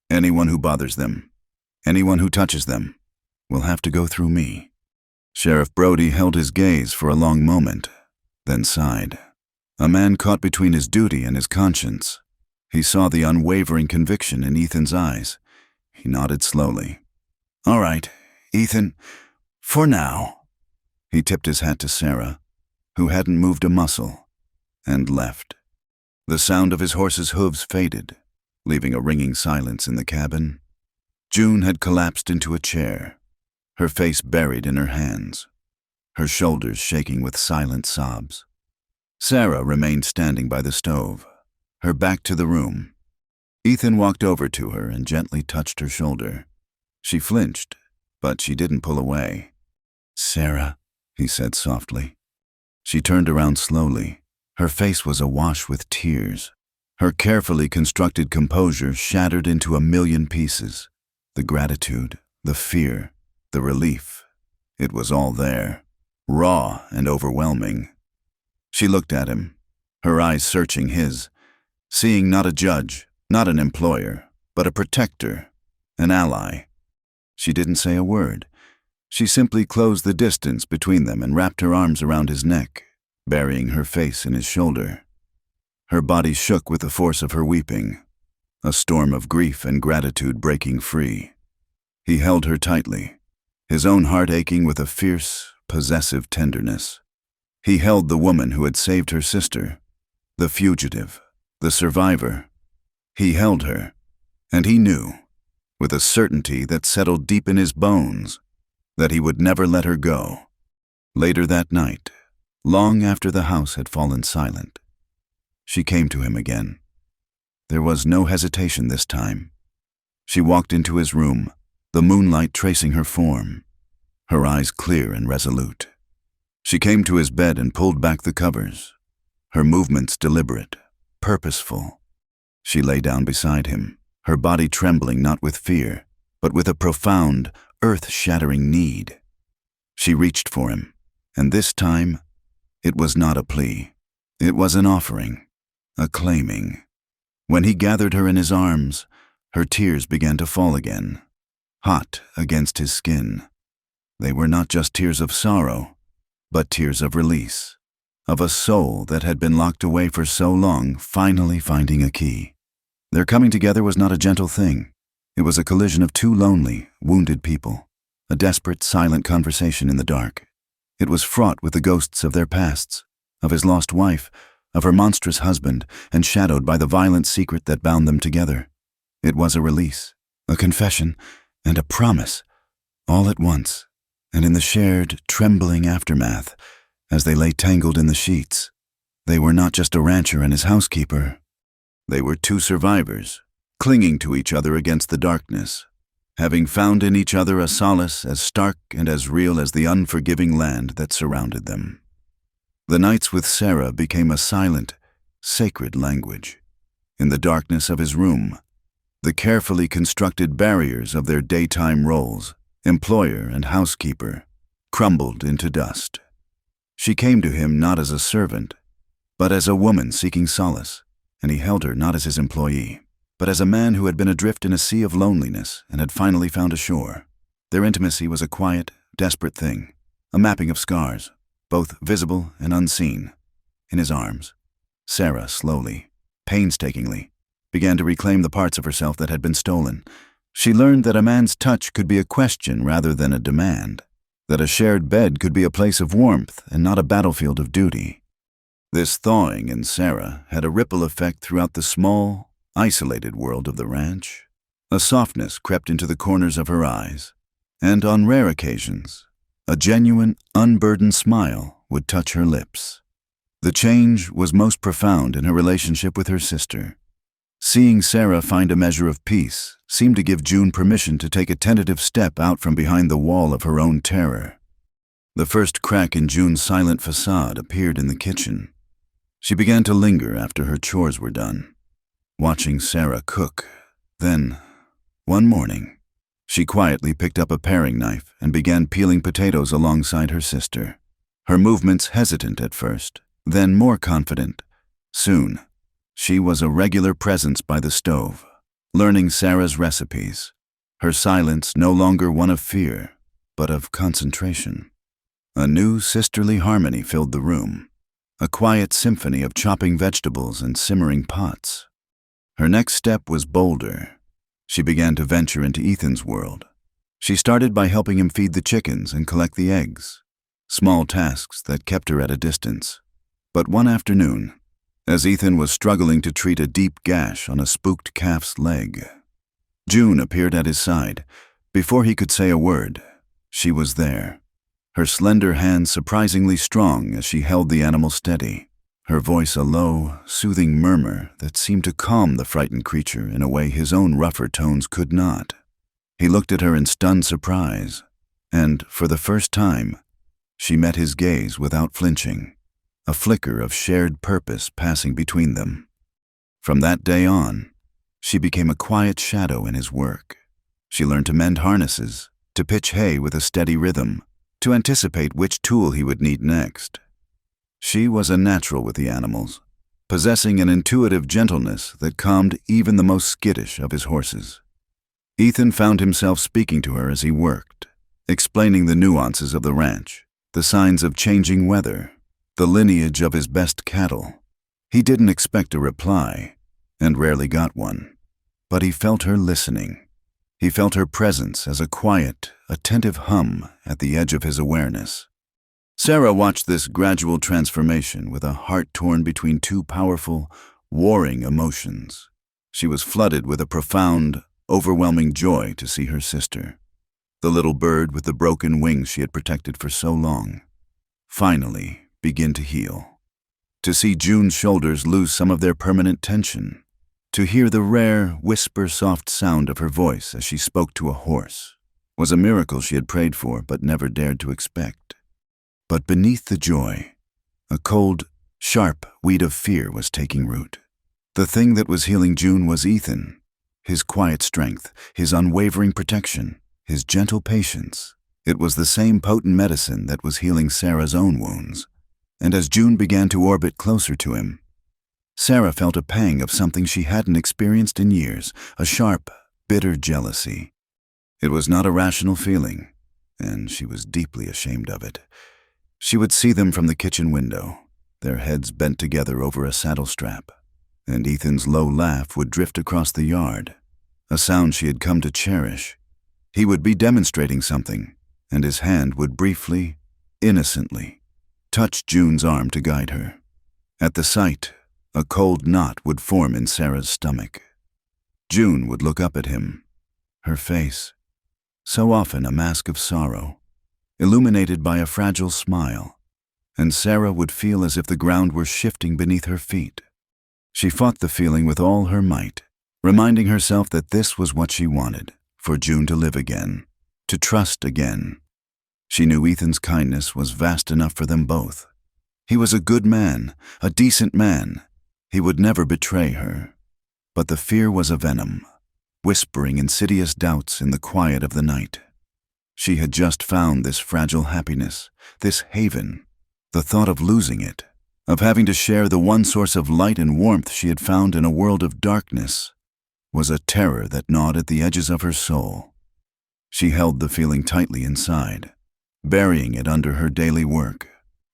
Anyone who bothers them, anyone who touches them, will have to go through me. Sheriff Brody held his gaze for a long moment, then sighed. A man caught between his duty and his conscience. He saw the unwavering conviction in Ethan's eyes. He nodded slowly. "All right, Ethan, for now." He tipped his hat to Sarah, who hadn't moved a muscle, and left. The sound of his horse's hooves faded, leaving a ringing silence in the cabin. June had collapsed into a chair, her face buried in her hands, her shoulders shaking with silent sobs. Sarah remained standing by the stove, her back to the room. Ethan walked over to her and gently touched her shoulder. She flinched, but she didn't pull away. "Sarah," he said softly. She turned around slowly. Her face was awash with tears. Her carefully constructed composure shattered into a million pieces. The gratitude, the fear, the relief. It was all there, raw and overwhelming. She looked at him, her eyes searching his, seeing not a judge, not an employer, but a protector, an ally. She didn't say a word. She simply closed the distance between them and wrapped her arms around his neck, burying her face in his shoulder. Her body shook with the force of her weeping, a storm of grief and gratitude breaking free. He held her tightly, his own heart aching with a fierce, possessive tenderness. He held the woman who had saved her sister, the fugitive, the survivor. He held her, and he knew, with a certainty that settled deep in his bones, that he would never let her go. Later that night, long after the house had fallen silent, she came to him again. There was no hesitation this time. She walked into his room, the moonlight tracing her form, her eyes clear and resolute. She came to his bed and pulled back the covers, her movements deliberate, purposeful. She lay down beside him, her body trembling not with fear, but with a profound, earth-shattering need. She reached for him, and this time, it was not a plea. It was an offering, a claiming. When he gathered her in his arms, her tears began to fall again, hot against his skin. They were not just tears of sorrow, but tears of release, of a soul that had been locked away for so long finally finding a key. Their coming together was not a gentle thing. It was a collision of two lonely, wounded people, a desperate, silent conversation in the dark. It was fraught with the ghosts of their pasts, of his lost wife, of her monstrous husband, and shadowed by the violent secret that bound them together. It was a release, a confession, and a promise, all at once, and in the shared, trembling aftermath, as they lay tangled in the sheets. They were not just a rancher and his housekeeper. They were two survivors, clinging to each other against the darkness, having found in each other a solace as stark and as real as the unforgiving land that surrounded them. The nights with Sarah became a silent, sacred language. In the darkness of his room, the carefully constructed barriers of their daytime roles, employer and housekeeper, crumbled into dust. She came to him not as a servant, but as a woman seeking solace, and he held her not as his employee, but as a man who had been adrift in a sea of loneliness and had finally found a shore. Their intimacy was a quiet, desperate thing, a mapping of scars, both visible and unseen. In his arms, Sarah slowly, painstakingly, began to reclaim the parts of herself that had been stolen. She learned that a man's touch could be a question rather than a demand, that a shared bed could be a place of warmth and not a battlefield of duty. This thawing in Sarah had a ripple effect throughout the small, isolated world of the ranch. A softness crept into the corners of her eyes, and on rare occasions, a genuine, unburdened smile would touch her lips. The change was most profound in her relationship with her sister. Seeing Sarah find a measure of peace seemed to give June permission to take a tentative step out from behind the wall of her own terror. The first crack in June's silent facade appeared in the kitchen. She began to linger after her chores were done, watching Sarah cook. Then, one morning, she quietly picked up a paring knife and began peeling potatoes alongside her sister. Her movements hesitant at first, then more confident. Soon, she was a regular presence by the stove, learning Sarah's recipes, her silence no longer one of fear, but of concentration. A new sisterly harmony filled the room, a quiet symphony of chopping vegetables and simmering pots. Her next step was bolder. She began to venture into Ethan's world. She started by helping him feed the chickens and collect the eggs, small tasks that kept her at a distance. But one afternoon, as Ethan was struggling to treat a deep gash on a spooked calf's leg, June appeared at his side. Before he could say a word, she was there, her slender hands surprisingly strong as she held the animal steady, her voice a low, soothing murmur that seemed to calm the frightened creature in a way his own rougher tones could not. He looked at her in stunned surprise, and, for the first time, she met his gaze without flinching, a flicker of shared purpose passing between them. From that day on, she became a quiet shadow in his work. She learned to mend harnesses, to pitch hay with a steady rhythm, to anticipate which tool he would need next. She was a natural with the animals, possessing an intuitive gentleness that calmed even the most skittish of his horses. Ethan found himself speaking to her as he worked, explaining the nuances of the ranch, the signs of changing weather, the lineage of his best cattle. He didn't expect a reply, and rarely got one, but he felt her listening. He felt her presence as a quiet, attentive hum at the edge of his awareness. Sarah watched this gradual transformation with a heart torn between two powerful, warring emotions. She was flooded with a profound, overwhelming joy to see her sister, the little bird with the broken wings she had protected for so long, finally begin to heal. To see June's shoulders lose some of their permanent tension, to hear the rare, whisper-soft sound of her voice as she spoke to a horse, was a miracle she had prayed for but never dared to expect. But beneath the joy, a cold, sharp weed of fear was taking root. The thing that was healing June was Ethan, his quiet strength, his unwavering protection, his gentle patience. It was the same potent medicine that was healing Sarah's own wounds. And as June began to orbit closer to him, Sarah felt a pang of something she hadn't experienced in years, a sharp, bitter jealousy. It was not a rational feeling, and she was deeply ashamed of it. She would see them from the kitchen window, their heads bent together over a saddle strap, and Ethan's low laugh would drift across the yard, a sound she had come to cherish. He would be demonstrating something, and his hand would briefly, innocently, touch June's arm to guide her. At the sight, a cold knot would form in Sarah's stomach. June would look up at him, her face, so often a mask of sorrow, illuminated by a fragile smile, and Sarah would feel as if the ground were shifting beneath her feet. She fought the feeling with all her might, reminding herself that this was what she wanted, for June to live again, to trust again. She knew Ethan's kindness was vast enough for them both. He was a good man, a decent man. He would never betray her. But the fear was a venom, whispering insidious doubts in the quiet of the night. She had just found this fragile happiness, this haven. The thought of losing it, of having to share the one source of light and warmth she had found in a world of darkness, was a terror that gnawed at the edges of her soul. She held the feeling tightly inside, burying it under her daily work,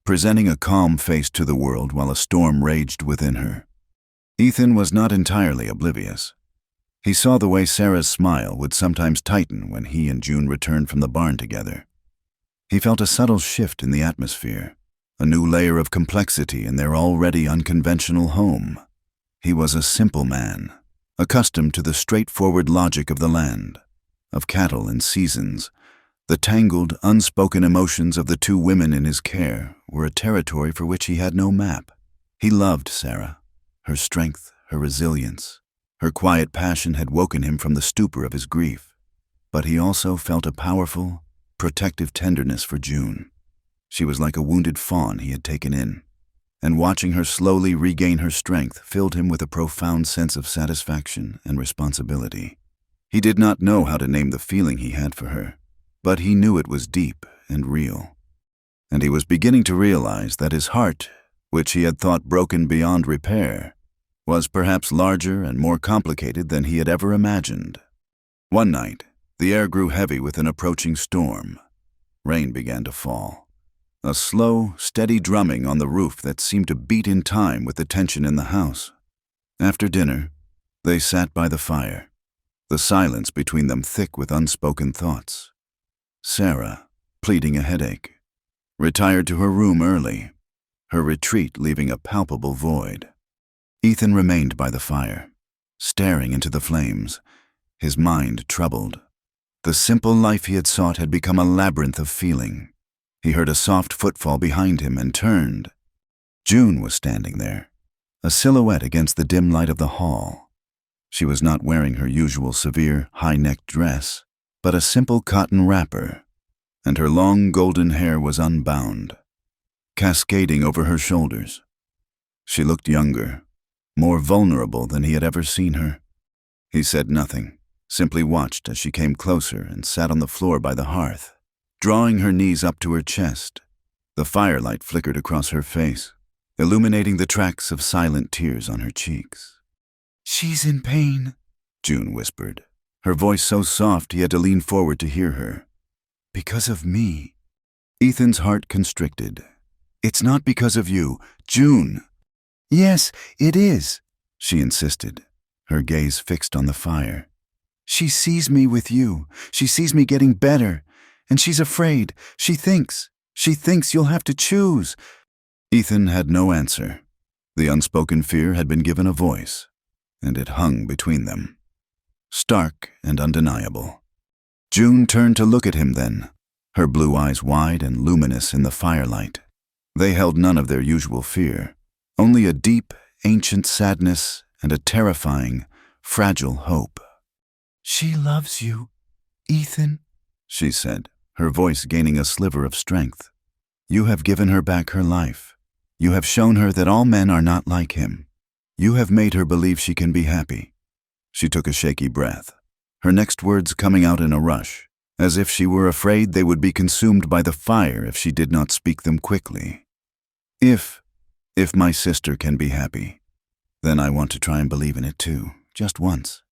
presenting a calm face to the world while a storm raged within her. Ethan was not entirely oblivious. He saw the way Sarah's smile would sometimes tighten when he and June returned from the barn together. He felt a subtle shift in the atmosphere, a new layer of complexity in their already unconventional home. He was a simple man, accustomed to the straightforward logic of the land, of cattle and seasons. The tangled, unspoken emotions of the two women in his care were a territory for which he had no map. He loved Sarah, her strength, her resilience. Her quiet passion had woken him from the stupor of his grief. But he also felt a powerful, protective tenderness for June. She was like a wounded fawn he had taken in, and watching her slowly regain her strength filled him with a profound sense of satisfaction and responsibility. He did not know how to name the feeling he had for her, but he knew it was deep and real. And he was beginning to realize that his heart, which he had thought broken beyond repair, was perhaps larger and more complicated than he had ever imagined. One night, the air grew heavy with an approaching storm. Rain began to fall. A slow, steady drumming on the roof that seemed to beat in time with the tension in the house. After dinner, they sat by the fire, the silence between them thick with unspoken thoughts. Sarah, pleading a headache, retired to her room early, her retreat leaving a palpable void. Ethan remained by the fire, staring into the flames, his mind troubled. The simple life he had sought had become a labyrinth of feeling. He heard a soft footfall behind him and turned. June was standing there, a silhouette against the dim light of the hall. She was not wearing her usual severe, high-necked dress, but a simple cotton wrapper, and her long golden hair was unbound, cascading over her shoulders. She looked younger, more vulnerable than he had ever seen her. He said nothing, simply watched as she came closer and sat on the floor by the hearth, drawing her knees up to her chest. The firelight flickered across her face, illuminating the tracks of silent tears on her cheeks. "She's in pain," June whispered, her voice so soft he had to lean forward to hear her. "Because of me." Ethan's heart constricted. "It's not because of you, June." "Yes, it is," she insisted, her gaze fixed on the fire. "She sees me with you. She sees me getting better. And she's afraid. She thinks you'll have to choose." Ethan had no answer. The unspoken fear had been given a voice, and it hung between them, stark and undeniable. June turned to look at him then, her blue eyes wide and luminous in the firelight. They held none of their usual fear, only a deep, ancient sadness and a terrifying, fragile hope. "She loves you, Ethan," she said, her voice gaining a sliver of strength. "You have given her back her life. You have shown her that all men are not like him. You have made her believe she can be happy." She took a shaky breath, her next words coming out in a rush, as if she were afraid they would be consumed by the fire if she did not speak them quickly. If my sister can be happy, then I want to try and believe in it too, just once."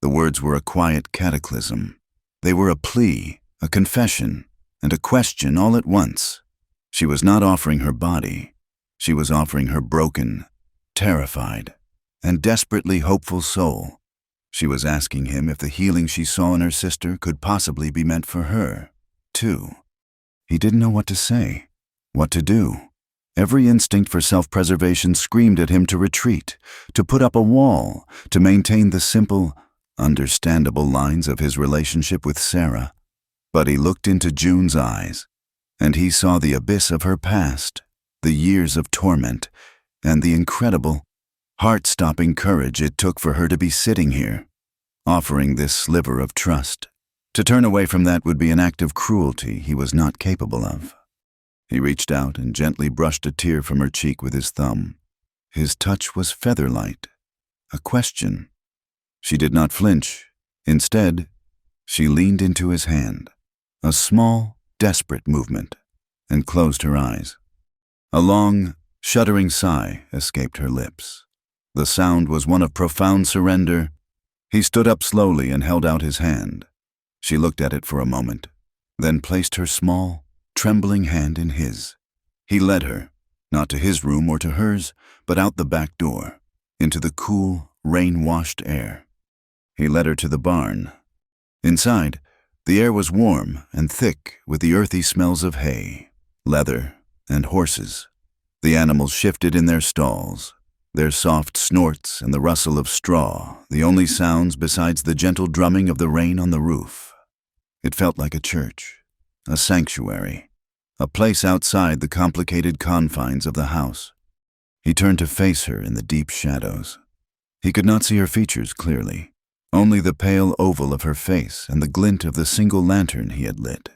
The words were a quiet cataclysm. They were a plea, a confession, and a question all at once. She was not offering her body. She was offering her broken, terrified, and desperately hopeful soul. She was asking him if the healing she saw in her sister could possibly be meant for her, too. He didn't know what to say, what to do. Every instinct for self-preservation screamed at him to retreat, to put up a wall, to maintain the simple, understandable lines of his relationship with Sarah. But he looked into June's eyes, and he saw the abyss of her past, the years of torment, and the incredible, heart-stopping courage it took for her to be sitting here, offering this sliver of trust. To turn away from that would be an act of cruelty he was not capable of. He reached out and gently brushed a tear from her cheek with his thumb. His touch was feather-light, a question. She did not flinch. Instead, she leaned into his hand, a small, desperate movement, and closed her eyes. A long, shuddering sigh escaped her lips. The sound was one of profound surrender. He stood up slowly and held out his hand. She looked at it for a moment, then placed her small, trembling hand in his. He led her, not to his room or to hers, but out the back door, into the cool, rain-washed air. He led her to the barn. Inside, the air was warm and thick with the earthy smells of hay, leather, and horses. The animals shifted in their stalls, their soft snorts and the rustle of straw, the only sounds besides the gentle drumming of the rain on the roof. It felt like a church, a sanctuary, a place outside the complicated confines of the house. He turned to face her in the deep shadows. He could not see her features clearly, only the pale oval of her face and the glint of the single lantern he had lit.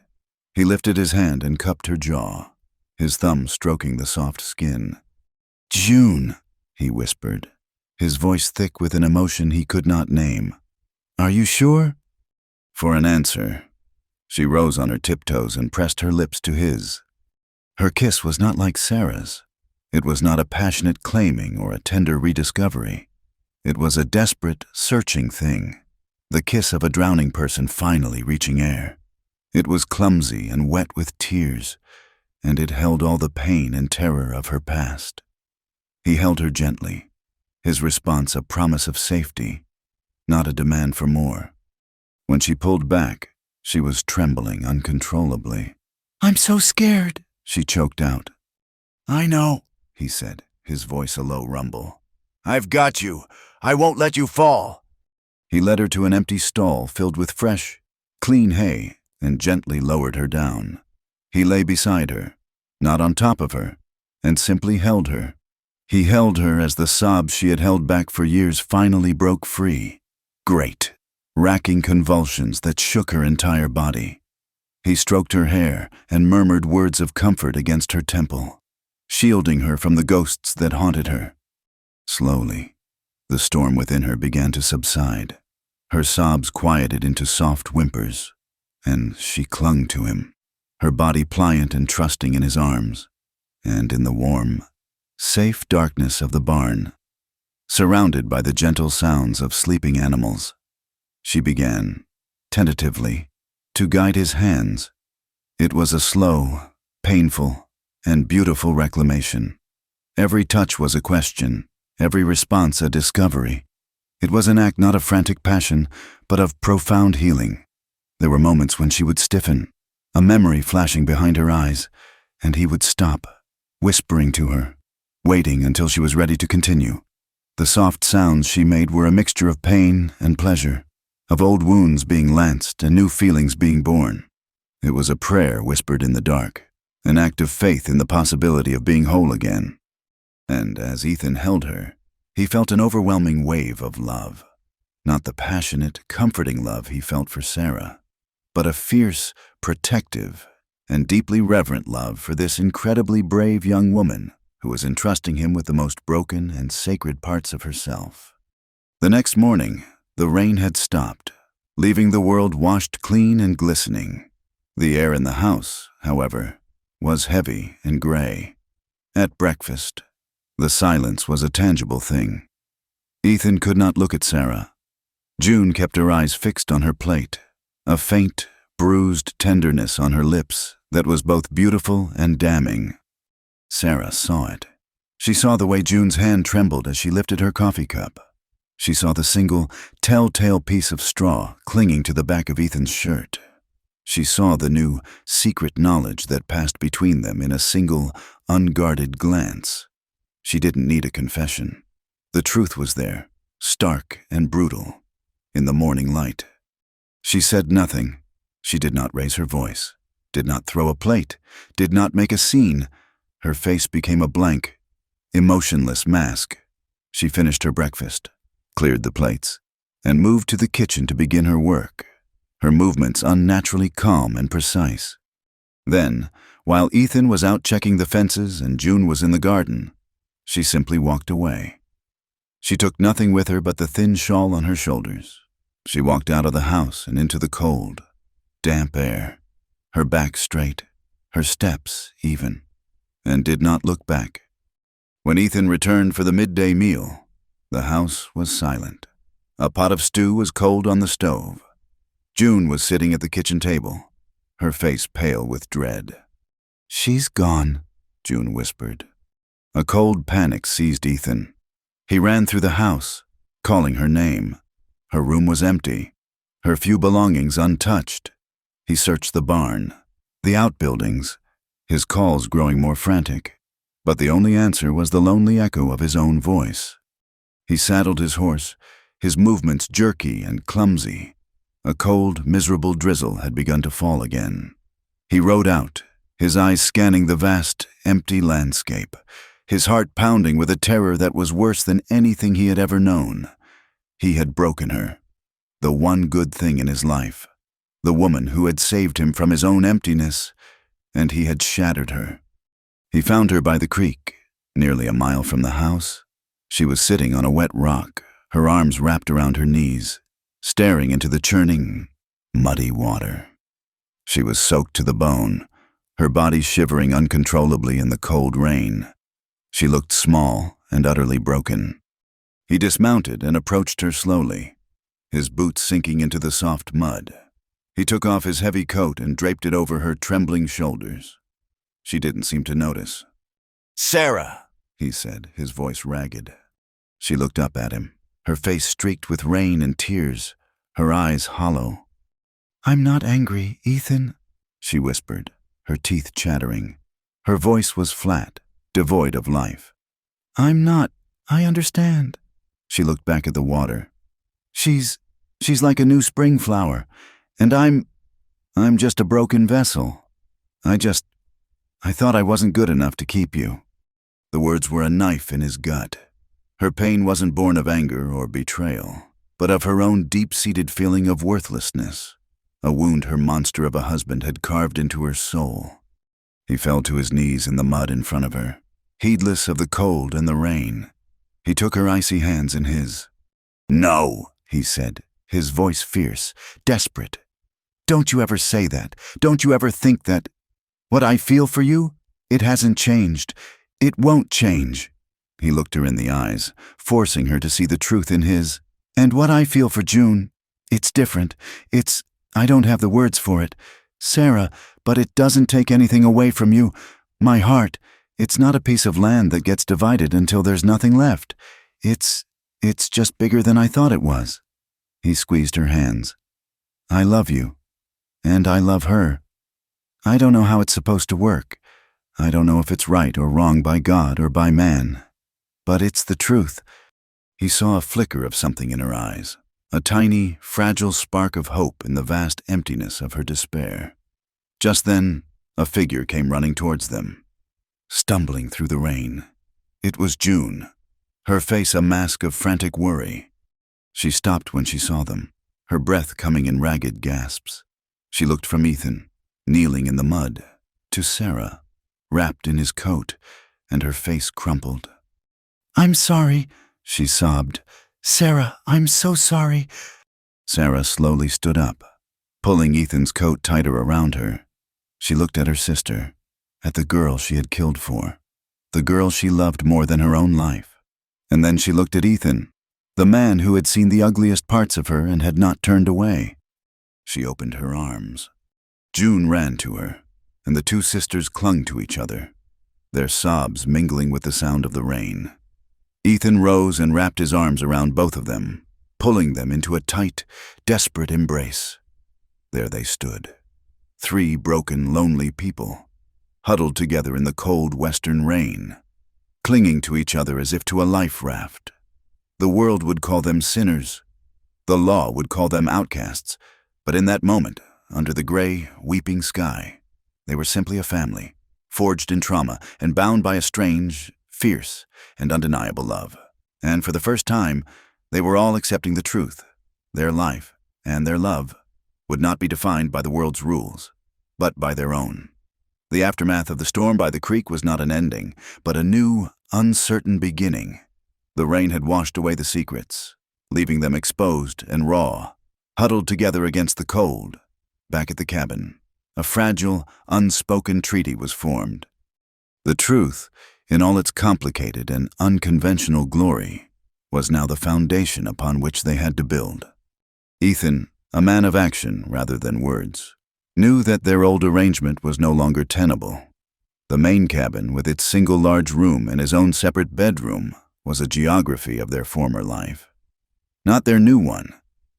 He lifted his hand and cupped her jaw, his thumb stroking the soft skin. "June," he whispered, his voice thick with an emotion he could not name. "Are you sure?" For an answer, she rose on her tiptoes and pressed her lips to his. Her kiss was not like Sarah's. It was not a passionate claiming or a tender rediscovery. It was a desperate, searching thing, the kiss of a drowning person finally reaching air. It was clumsy and wet with tears, and it held all the pain and terror of her past. He held her gently, his response a promise of safety, not a demand for more. When she pulled back, she was trembling uncontrollably. "I'm so scared," she choked out. "I know," he said, his voice a low rumble. "I've got you. I won't let you fall." He led her to an empty stall filled with fresh, clean hay and gently lowered her down. He lay beside her, not on top of her, and simply held her. He held her as the sobs she had held back for years finally broke free. Great, racking convulsions that shook her entire body. He stroked her hair and murmured words of comfort against her temple, shielding her from the ghosts that haunted her. Slowly, the storm within her began to subside. Her sobs quieted into soft whimpers, and she clung to him, her body pliant and trusting in his arms, and in the warm, safe darkness of the barn, surrounded by the gentle sounds of sleeping animals, she began, tentatively, to guide his hands. It was a slow, painful, and beautiful reclamation. Every touch was a question, every response a discovery. It was an act not of frantic passion, but of profound healing. There were moments when she would stiffen, a memory flashing behind her eyes, and he would stop, whispering to her, waiting until she was ready to continue. The soft sounds she made were a mixture of pain and pleasure, of old wounds being lanced and new feelings being born. It was a prayer whispered in the dark, an act of faith in the possibility of being whole again. And as Ethan held her, he felt an overwhelming wave of love. Not the passionate, comforting love he felt for Sarah, but a fierce, protective, and deeply reverent love for this incredibly brave young woman who was entrusting him with the most broken and sacred parts of herself. The next morning, the rain had stopped, leaving the world washed clean and glistening. The air in the house, however, was heavy and gray. At breakfast, the silence was a tangible thing. Ethan could not look at Sarah. June kept her eyes fixed on her plate, a faint, bruised tenderness on her lips that was both beautiful and damning. Sarah saw it. She saw the way June's hand trembled as she lifted her coffee cup. She saw the single, telltale piece of straw clinging to the back of Ethan's shirt. She saw the new, secret knowledge that passed between them in a single, unguarded glance. She didn't need a confession. The truth was there, stark and brutal, in the morning light. She said nothing. She did not raise her voice, did not throw a plate, did not make a scene. Her face became a blank, emotionless mask. She finished her breakfast, cleared the plates, and moved to the kitchen to begin her work, her movements unnaturally calm and precise. Then, while Ethan was out checking the fences and June was in the garden, she simply walked away. She took nothing with her but the thin shawl on her shoulders. She walked out of the house and into the cold, damp air, her back straight, her steps even, and did not look back. When Ethan returned for the midday meal, the house was silent. A pot of stew was cold on the stove. June was sitting at the kitchen table, her face pale with dread. "She's gone," June whispered. A cold panic seized Ethan. He ran through the house, calling her name. Her room was empty, her few belongings untouched. He searched the barn, the outbuildings, his calls growing more frantic. But the only answer was the lonely echo of his own voice. He saddled his horse, his movements jerky and clumsy. A cold, miserable drizzle had begun to fall again. He rode out, his eyes scanning the vast, empty landscape, his heart pounding with a terror that was worse than anything he had ever known. He had broken her, the one good thing in his life, the woman who had saved him from his own emptiness, and he had shattered her. He found her by the creek, nearly a mile from the house. She was sitting on a wet rock, her arms wrapped around her knees, staring into the churning, muddy water. She was soaked to the bone, her body shivering uncontrollably in the cold rain. She looked small and utterly broken. He dismounted and approached her slowly, his boots sinking into the soft mud. He took off his heavy coat and draped it over her trembling shoulders. She didn't seem to notice. "Sarah," he said, his voice ragged. She looked up at him, her face streaked with rain and tears, her eyes hollow. "I'm not angry, Ethan," she whispered, her teeth chattering. Her voice was flat, devoid of life. "I'm not. I understand." She looked back at the water. She's like a new spring flower, and I'm just a broken vessel. I thought I wasn't good enough to keep you." The words were a knife in his gut. Her pain wasn't born of anger or betrayal, but of her own deep-seated feeling of worthlessness, a wound her monster of a husband had carved into her soul. He fell to his knees in the mud in front of her, heedless of the cold and the rain. He took her icy hands in his. "No," he said, his voice fierce, desperate. "Don't you ever say that. Don't you ever think that. What I feel for you, it hasn't changed. It won't change." He looked her in the eyes, forcing her to see the truth in his. "And what I feel for June, it's different. I don't have the words for it, Sarah, but it doesn't take anything away from you. My heart, it's not a piece of land that gets divided until there's nothing left. It's just bigger than I thought it was." He squeezed her hands. "I love you, and I love her. I don't know how it's supposed to work. I don't know if it's right or wrong by God or by man. But it's the truth." He saw a flicker of something in her eyes, a tiny, fragile spark of hope in the vast emptiness of her despair. Just then, a figure came running towards them, stumbling through the rain. It was June, her face a mask of frantic worry. She stopped when she saw them, her breath coming in ragged gasps. She looked from Ethan, kneeling in the mud, to Sarah, wrapped in his coat, and her face crumpled. "I'm sorry," she sobbed. "Sarah, I'm so sorry." Sarah slowly stood up, pulling Ethan's coat tighter around her. She looked at her sister, at the girl she had killed for, the girl she loved more than her own life. And then she looked at Ethan, the man who had seen the ugliest parts of her and had not turned away. She opened her arms. June ran to her, and the two sisters clung to each other, their sobs mingling with the sound of the rain. Ethan rose and wrapped his arms around both of them, pulling them into a tight, desperate embrace. There they stood, three broken, lonely people, huddled together in the cold western rain, clinging to each other as if to a life raft. The world would call them sinners. The law would call them outcasts. But in that moment, under the gray, weeping sky, they were simply a family, forged in trauma and bound by a strange, fierce, and undeniable love. And for the first time, they were all accepting the truth. Their life and their love would not be defined by the world's rules, but by their own. The aftermath of the storm by the creek was not an ending, but a new, uncertain beginning. The rain had washed away the secrets, leaving them exposed and raw, huddled together against the cold. Back at the cabin, a fragile, unspoken treaty was formed. The truth, in all its complicated and unconventional glory, was now the foundation upon which they had to build. Ethan, a man of action rather than words, knew that their old arrangement was no longer tenable. The main cabin, with its single large room and his own separate bedroom, was a geography of their former life. Not their new one.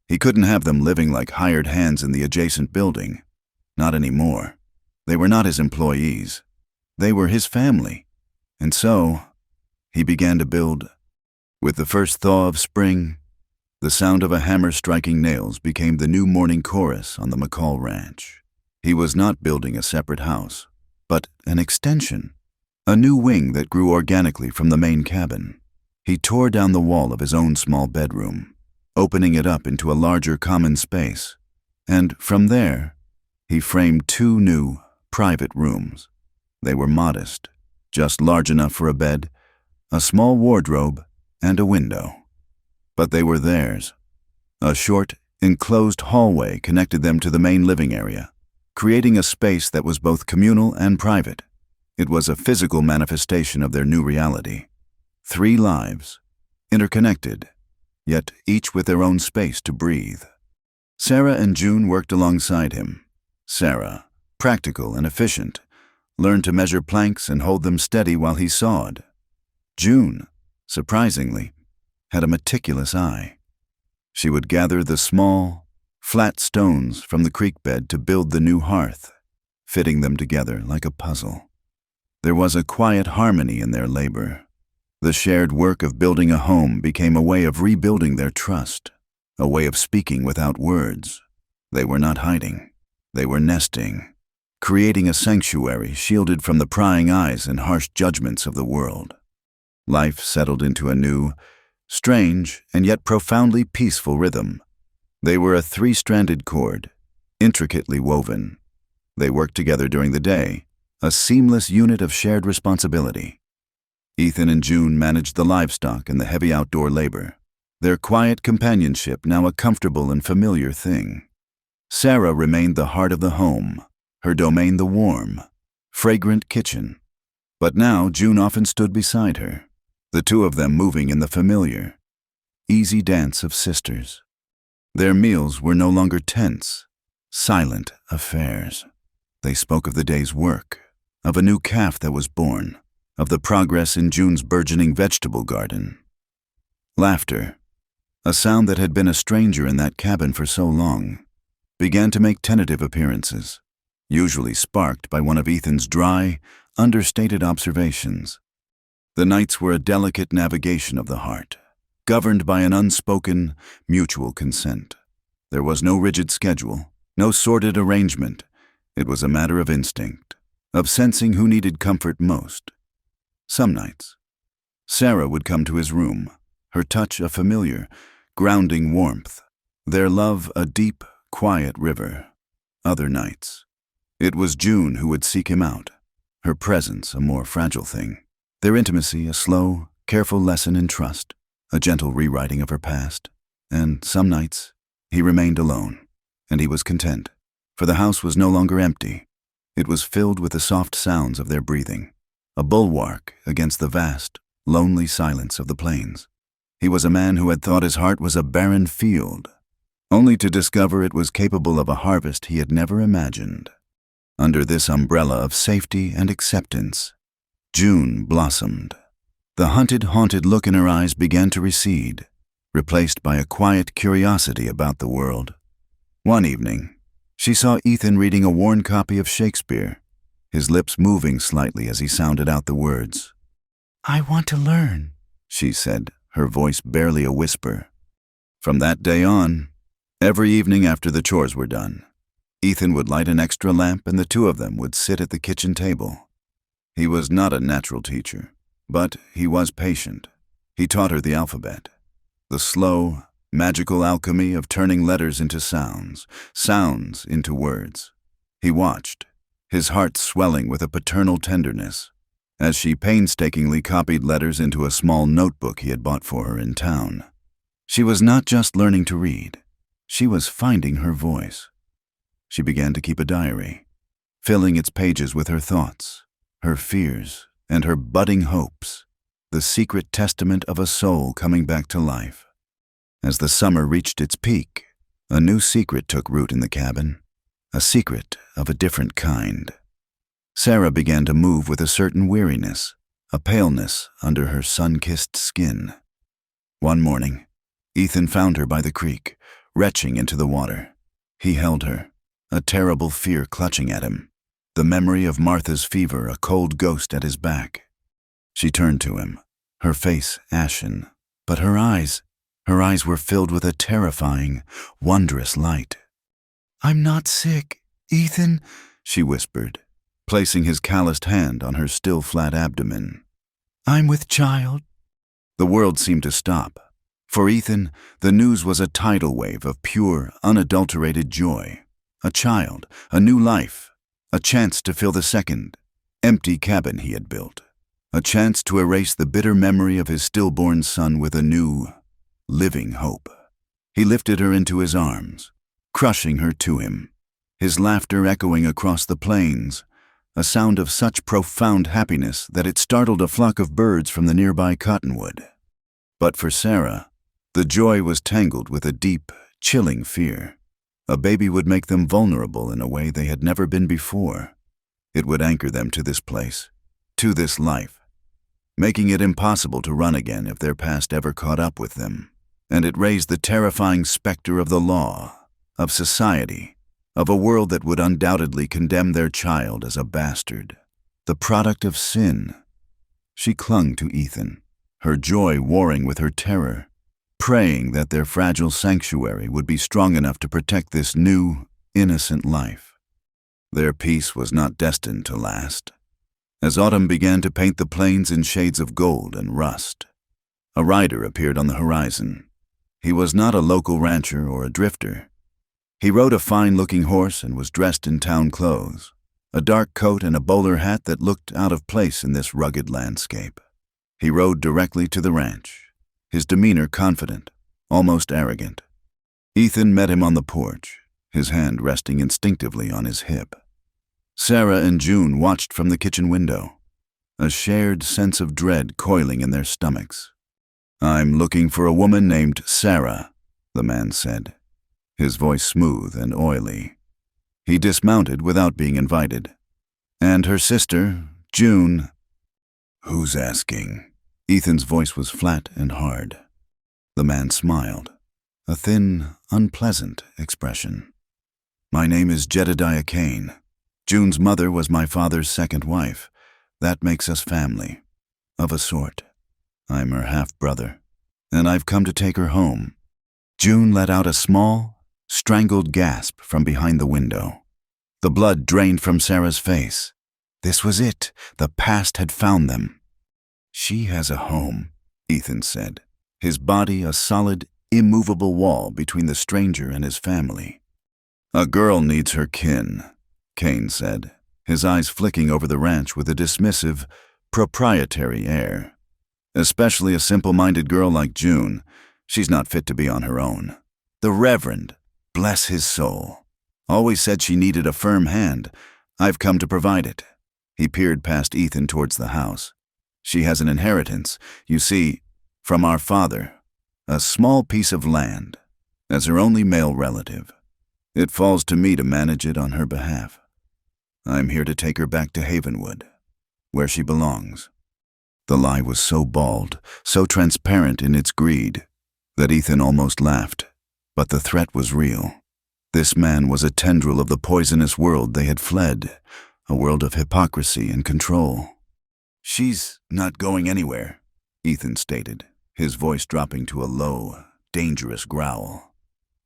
He couldn't have them living like hired hands in the adjacent building. Not anymore. They were not his employees. They were his family. And so, he began to build. With the first thaw of spring, the sound of a hammer striking nails became the new morning chorus on the McCall ranch. He was not building a separate house, but an extension, a new wing that grew organically from the main cabin. He tore down the wall of his own small bedroom, opening it up into a larger common space, and from there, he framed 2 new, private rooms. They were modest, just large enough for a bed, a small wardrobe, and a window. But they were theirs. A short, enclosed hallway connected them to the main living area, creating a space that was both communal and private. It was a physical manifestation of their new reality. 3 lives, interconnected, yet each with their own space to breathe. Sarah and June worked alongside him. Sarah, practical and efficient, learned to measure planks and hold them steady while he sawed. June, surprisingly, had a meticulous eye. She would gather the small, flat stones from the creek bed to build the new hearth, fitting them together like a puzzle. There was a quiet harmony in their labor. The shared work of building a home became a way of rebuilding their trust, a way of speaking without words. They were not hiding. They were nesting, creating a sanctuary shielded from the prying eyes and harsh judgments of the world. Life settled into a new, strange, and yet profoundly peaceful rhythm. They were a 3-stranded cord, intricately woven. They worked together during the day, a seamless unit of shared responsibility. Ethan and June managed the livestock and the heavy outdoor labor, their quiet companionship now a comfortable and familiar thing. Sarah remained the heart of the home, her domain the warm, fragrant kitchen. But now June often stood beside her, the 2 of them moving in the familiar, easy dance of sisters. Their meals were no longer tense, silent affairs. They spoke of the day's work, of a new calf that was born, of the progress in June's burgeoning vegetable garden. Laughter, a sound that had been a stranger in that cabin for so long, began to make tentative appearances, usually sparked by one of Ethan's dry, understated observations. The nights were a delicate navigation of the heart, governed by an unspoken, mutual consent. There was no rigid schedule, no sordid arrangement. It was a matter of instinct, of sensing who needed comfort most. Some nights, Sarah would come to his room, her touch a familiar, grounding warmth, their love a deep, quiet river. Other nights, it was June who would seek him out, her presence a more fragile thing, their intimacy a slow, careful lesson in trust, a gentle rewriting of her past. And some nights, he remained alone, and he was content, for the house was no longer empty. It was filled with the soft sounds of their breathing, a bulwark against the vast, lonely silence of the plains. He was a man who had thought his heart was a barren field, only to discover it was capable of a harvest he had never imagined. Under this umbrella of safety and acceptance, June blossomed. The haunted look in her eyes began to recede, replaced by a quiet curiosity about the world. One evening, she saw Ethan reading a worn copy of Shakespeare, his lips moving slightly as he sounded out the words. "I want to learn," she said, her voice barely a whisper. From that day on, every evening after the chores were done, Ethan would light an extra lamp and the 2 of them would sit at the kitchen table. He was not a natural teacher, but he was patient. He taught her the alphabet, the slow, magical alchemy of turning letters into sounds, sounds into words. He watched, his heart swelling with a paternal tenderness, as she painstakingly copied letters into a small notebook he had bought for her in town. She was not just learning to read, she was finding her voice. She began to keep a diary, filling its pages with her thoughts, her fears, and her budding hopes, the secret testament of a soul coming back to life. As the summer reached its peak, a new secret took root in the cabin, a secret of a different kind. Sarah began to move with a certain weariness, a paleness under her sun-kissed skin. One morning, Ethan found her by the creek, retching into the water. He held her, a terrible fear clutching at him. the memory of Martha's fever a cold ghost at his back. She turned to him, her face ashen, but her eyes were filled with a terrifying, wondrous light. "I'm not sick, Ethan," she whispered, placing his calloused hand on her still flat abdomen. "I'm with child." The world seemed to stop. For Ethan, the news was a tidal wave of pure, unadulterated joy. A child, a new life, a chance to fill the second, empty cabin he had built. A chance to erase the bitter memory of his stillborn son with a new, living hope. He lifted her into his arms, crushing her to him, his laughter echoing across the plains, a sound of such profound happiness that it startled a flock of birds from the nearby cottonwood. But for Sarah, the joy was tangled with a deep, chilling fear. A baby would make them vulnerable in a way they had never been before. It would anchor them to this place, to this life, making it impossible to run again if their past ever caught up with them. And it raised the terrifying specter of the law, of society, of a world that would undoubtedly condemn their child as a bastard, the product of sin. She clung to Ethan, her joy warring with her terror, praying that their fragile sanctuary would be strong enough to protect this new, innocent life. Their peace was not destined to last. As autumn began to paint the plains in shades of gold and rust, a rider appeared on the horizon. He was not a local rancher or a drifter. He rode a fine-looking horse and was dressed in town clothes, a dark coat and a bowler hat that looked out of place in this rugged landscape. He rode directly to the ranch, his demeanor confident, almost arrogant. Ethan met him on the porch, his hand resting instinctively on his hip. Sarah and June watched from the kitchen window, a shared sense of dread coiling in their stomachs. "I'm looking for a woman named Sarah," the man said, his voice smooth and oily. He dismounted without being invited. "And her sister, June." "Who's asking?" Ethan's voice was flat and hard. The man smiled, a thin, unpleasant expression. "My name is Jedediah Kane. June's mother was my father's second wife. That makes us family, of a sort. I'm her half-brother, and I've come to take her home." June let out a small, strangled gasp from behind the window. The blood drained from Sarah's face. This was it. The past had found them. "She has a home," Ethan said, his body a solid, immovable wall between the stranger and his family. "A girl needs her kin," Kane said, his eyes flicking over the ranch with a dismissive, proprietary air. "Especially a simple-minded girl like June. She's not fit to be on her own. The Reverend, bless his soul, always said she needed a firm hand. I've come to provide it." He peered past Ethan towards the house. "She has an inheritance, you see, from our father, a small piece of land, as her only male relative. It falls to me to manage it on her behalf. I'm here to take her back to Havenwood, where she belongs." The lie was so bald, so transparent in its greed, that Ethan almost laughed, but the threat was real. This man was a tendril of the poisonous world they had fled, a world of hypocrisy and control. "She's not going anywhere," Ethan stated, his voice dropping to a low, dangerous growl.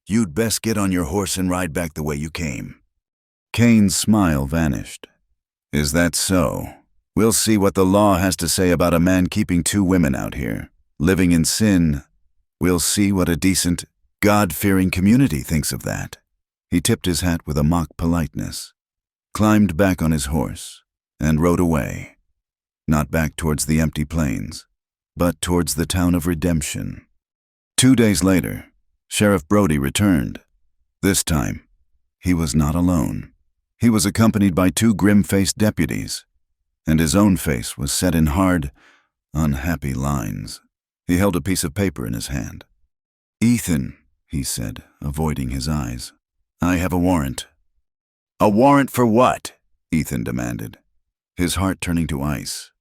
"You'd best get on your horse and ride back the way you came." Kane's smile vanished. "Is that so? We'll see what the law has to say about a man keeping two women out here, living in sin. We'll see what a decent, God-fearing community thinks of that." He tipped his hat with a mock politeness, climbed back on his horse, and rode away. Not back towards the empty plains, but towards the town of Redemption. 2 days later, Sheriff Brody returned. This time, he was not alone. He was accompanied by 2 grim-faced deputies, and his own face was set in hard, unhappy lines. He held a piece of paper in his hand. "Ethan," he said, avoiding his eyes, "I have a warrant." "A warrant for what?" Ethan demanded, his heart turning to ice.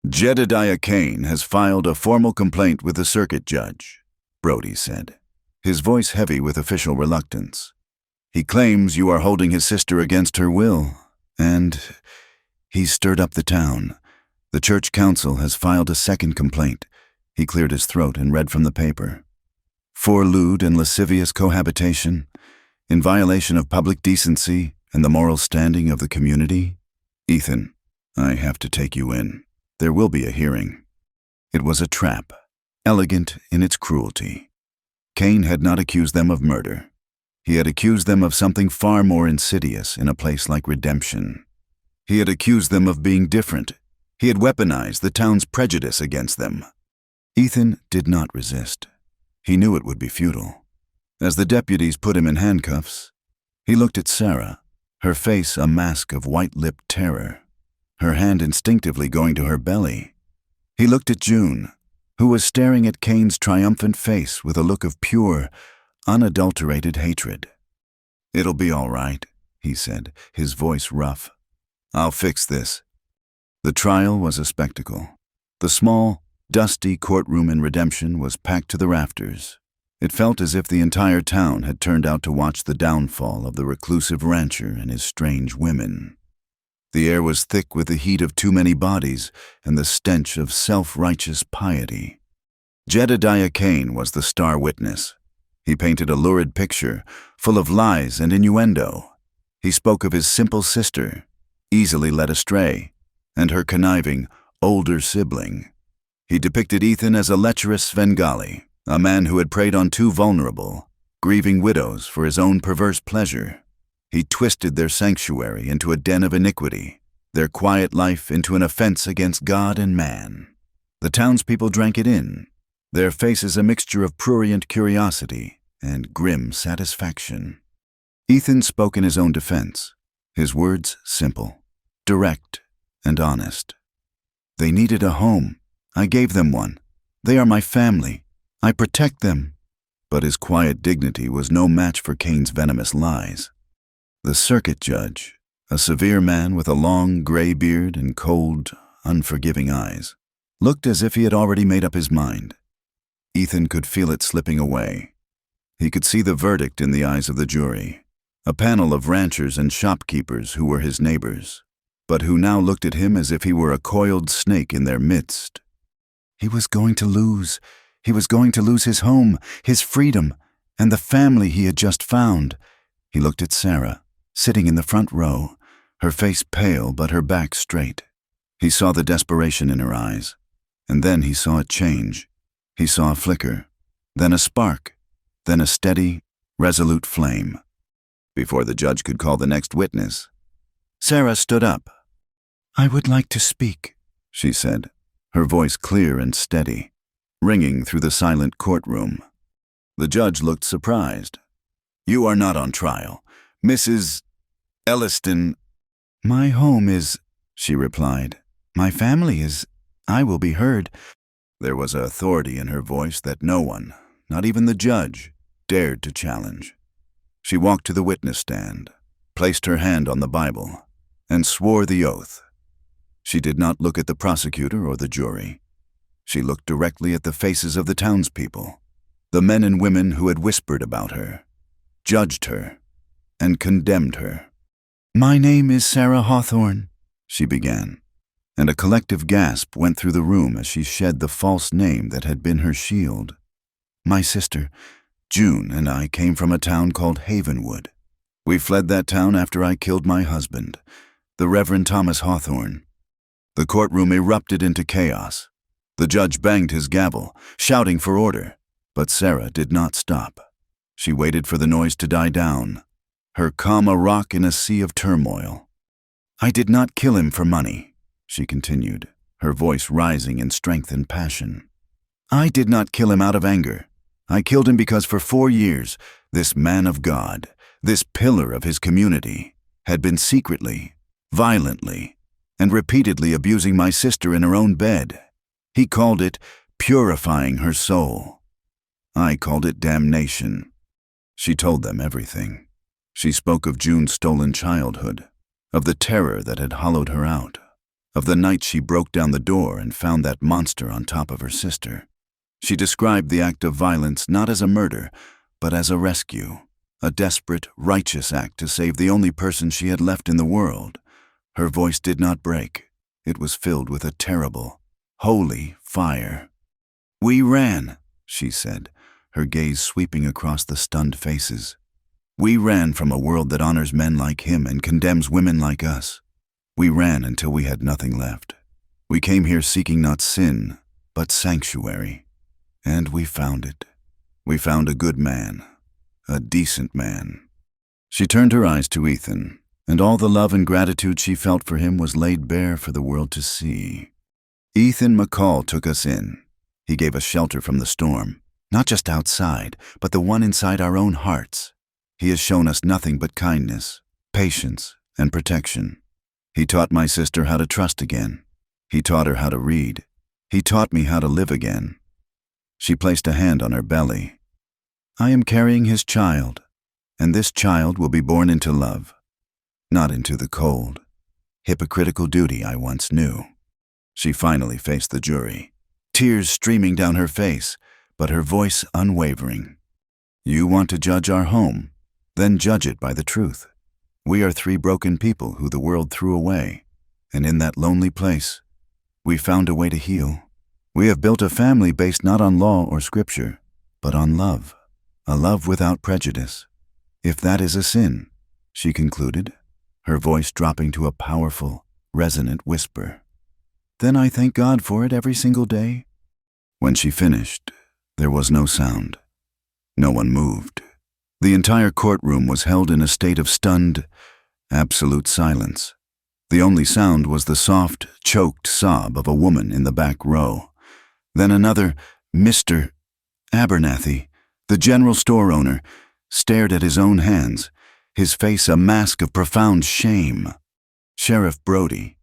"Jedediah Kane has filed a formal complaint with the circuit judge," Brody said, his voice heavy with official reluctance. "He claims you are holding his sister against her will, And he's stirred up the town. The church council has filed a second complaint. He cleared his throat and read from the paper. For lewd and lascivious cohabitation, in violation of public decency and the moral standing of the community. Ethan, I have to take you in. There will be a hearing. It was a trap, elegant in its cruelty. Cain had not accused them of murder. He had accused them of something far more insidious in a place like redemption. He had accused them of being different. He had weaponized the town's prejudice against them. Ethan did not resist. He knew it would be futile. As the deputies put him in handcuffs, he looked at Sarah, her face a mask of white-lipped terror, her hand instinctively going to her belly. He looked at June, who was staring at Cain's triumphant face with a look of pure, unadulterated hatred. It'll be all right, he said, his voice rough. I'll fix this. The trial was a spectacle. The small, dusty courtroom in Redemption was packed to the rafters. It felt as if the entire town had turned out to watch the downfall of the reclusive rancher and his strange women. The air was thick with the heat of too many bodies and the stench of self-righteous piety. Jedediah Cain was the star witness. He painted a lurid picture, full of lies and innuendo. He spoke of his simple sister, easily led astray, and her conniving, older sibling. He depicted Ethan as a lecherous Svengali, a man who had preyed on two vulnerable, grieving widows for his own perverse pleasure. He twisted their sanctuary into a den of iniquity, their quiet life into an offense against God and man. The townspeople drank it in, their faces a mixture of prurient curiosity and grim satisfaction. Ethan spoke in his own defense, his words simple, direct, and honest. They needed a home. I gave them one. They are my family. I protect them. But his quiet dignity was no match for Cain's venomous lies. The circuit judge, a severe man with a long gray beard and cold, unforgiving eyes, looked as if he had already made up his mind. Ethan could feel it slipping away. He could see the verdict in the eyes of the jury, a panel of ranchers and shopkeepers who were his neighbors, but who now looked at him as if he were a coiled snake in their midst. He was going to lose. He was going to lose his home, his freedom, and the family he had just found. He looked at Sarah, sitting in the front row, her face pale but her back straight. He saw the desperation in her eyes, and then he saw it change. He saw a flicker, then a spark, then a steady, resolute flame. Before the judge could call the next witness, Sarah stood up. I would like to speak, she said, her voice clear and steady, ringing through the silent courtroom. The judge looked surprised. You are not on trial. Mrs. Elliston. My home is, she replied. My family is. I will be heard. There was authority in her voice that no one, not even the judge, dared to challenge. She walked to the witness stand, placed her hand on the Bible, and swore the oath. She did not look at the prosecutor or the jury. She looked directly at the faces of the townspeople, the men and women who had whispered about her, judged her, and condemned her. My name is Sarah Hawthorne, she began, and a collective gasp went through the room as she shed the false name that had been her shield. My sister, June, and I came from a town called Havenwood. We fled that town after I killed my husband, the Reverend Thomas Hawthorne. The courtroom erupted into chaos. The judge banged his gavel, shouting for order, but Sarah did not stop. She waited for the noise to die down, her calm a rock in a sea of turmoil. I did not kill him for money, she continued, her voice rising in strength and passion. I did not kill him out of anger. I killed him because for 4 years, this man of God, this pillar of his community, had been secretly, violently, and repeatedly abusing my sister in her own bed. He called it purifying her soul. I called it damnation. She told them everything. She spoke of June's stolen childhood, of the terror that had hollowed her out, of the night she broke down the door and found that monster on top of her sister. She described the act of violence not as a murder, but as a rescue, a desperate, righteous act to save the only person she had left in the world, Her voice did not break. It was filled with a terrible, holy fire. "We ran," she said, her gaze sweeping across the stunned faces. "We ran from a world that honors men like him and condemns women like us. We ran until we had nothing left. We came here seeking not sin, but sanctuary. And we found it. We found a good man, a decent man." She turned her eyes to Ethan, and all the love and gratitude she felt for him was laid bare for the world to see. Ethan McCall took us in. He gave us shelter from the storm, not just outside, but the one inside our own hearts. He has shown us nothing but kindness, patience, and protection. He taught my sister how to trust again. He taught her how to read. He taught me how to live again. She placed a hand on her belly. "I am carrying his child, and this child will be born into love, not into the cold, hypocritical duty I once knew." She finally faced the jury, tears streaming down her face, but her voice unwavering. "You want to judge our home? Then judge it by the truth. We are 3 broken people who the world threw away, and in that lonely place, we found a way to heal. We have built a family based not on law or scripture, but on love, a love without prejudice. If that is a sin," she concluded, her voice dropping to a powerful, resonant whisper, "then I thank God for it every single day." When she finished, there was no sound. No one moved. The entire courtroom was held in a state of stunned, absolute silence. The only sound was the soft, choked sob of a woman in the back row. Then another Mr. Abernathy, the general store owner, stared at his own hands, his face a mask of profound shame. Sheriff Brody,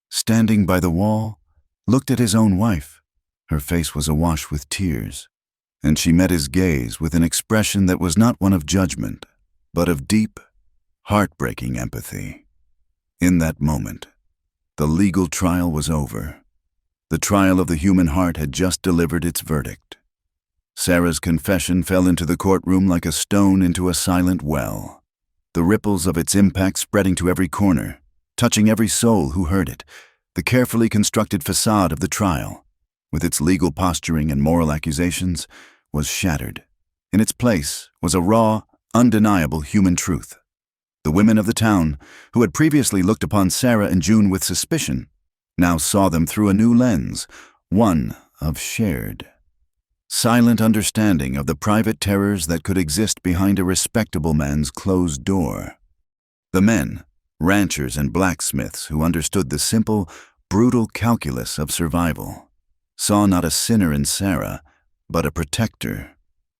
standing by the wall, looked at his own wife. Her face was awash with tears, and she met his gaze with an expression that was not one of judgment, but of deep, heartbreaking empathy. In that moment, the legal trial was over. The trial of the human heart had just delivered its verdict. Sarah's confession fell into the courtroom like a stone into a silent well, the ripples of its impact spreading to every corner, touching every soul who heard it. The carefully constructed facade of the trial, with its legal posturing and moral accusations, was shattered. In its place was a raw, undeniable human truth. The women of the town, who had previously looked upon Sarah and June with suspicion, now saw them through a new lens, one of shared, silent understanding of the private terrors that could exist behind a respectable man's closed door. The men, ranchers and blacksmiths who understood the simple, brutal calculus of survival, saw not a sinner in Sarah, but a protector,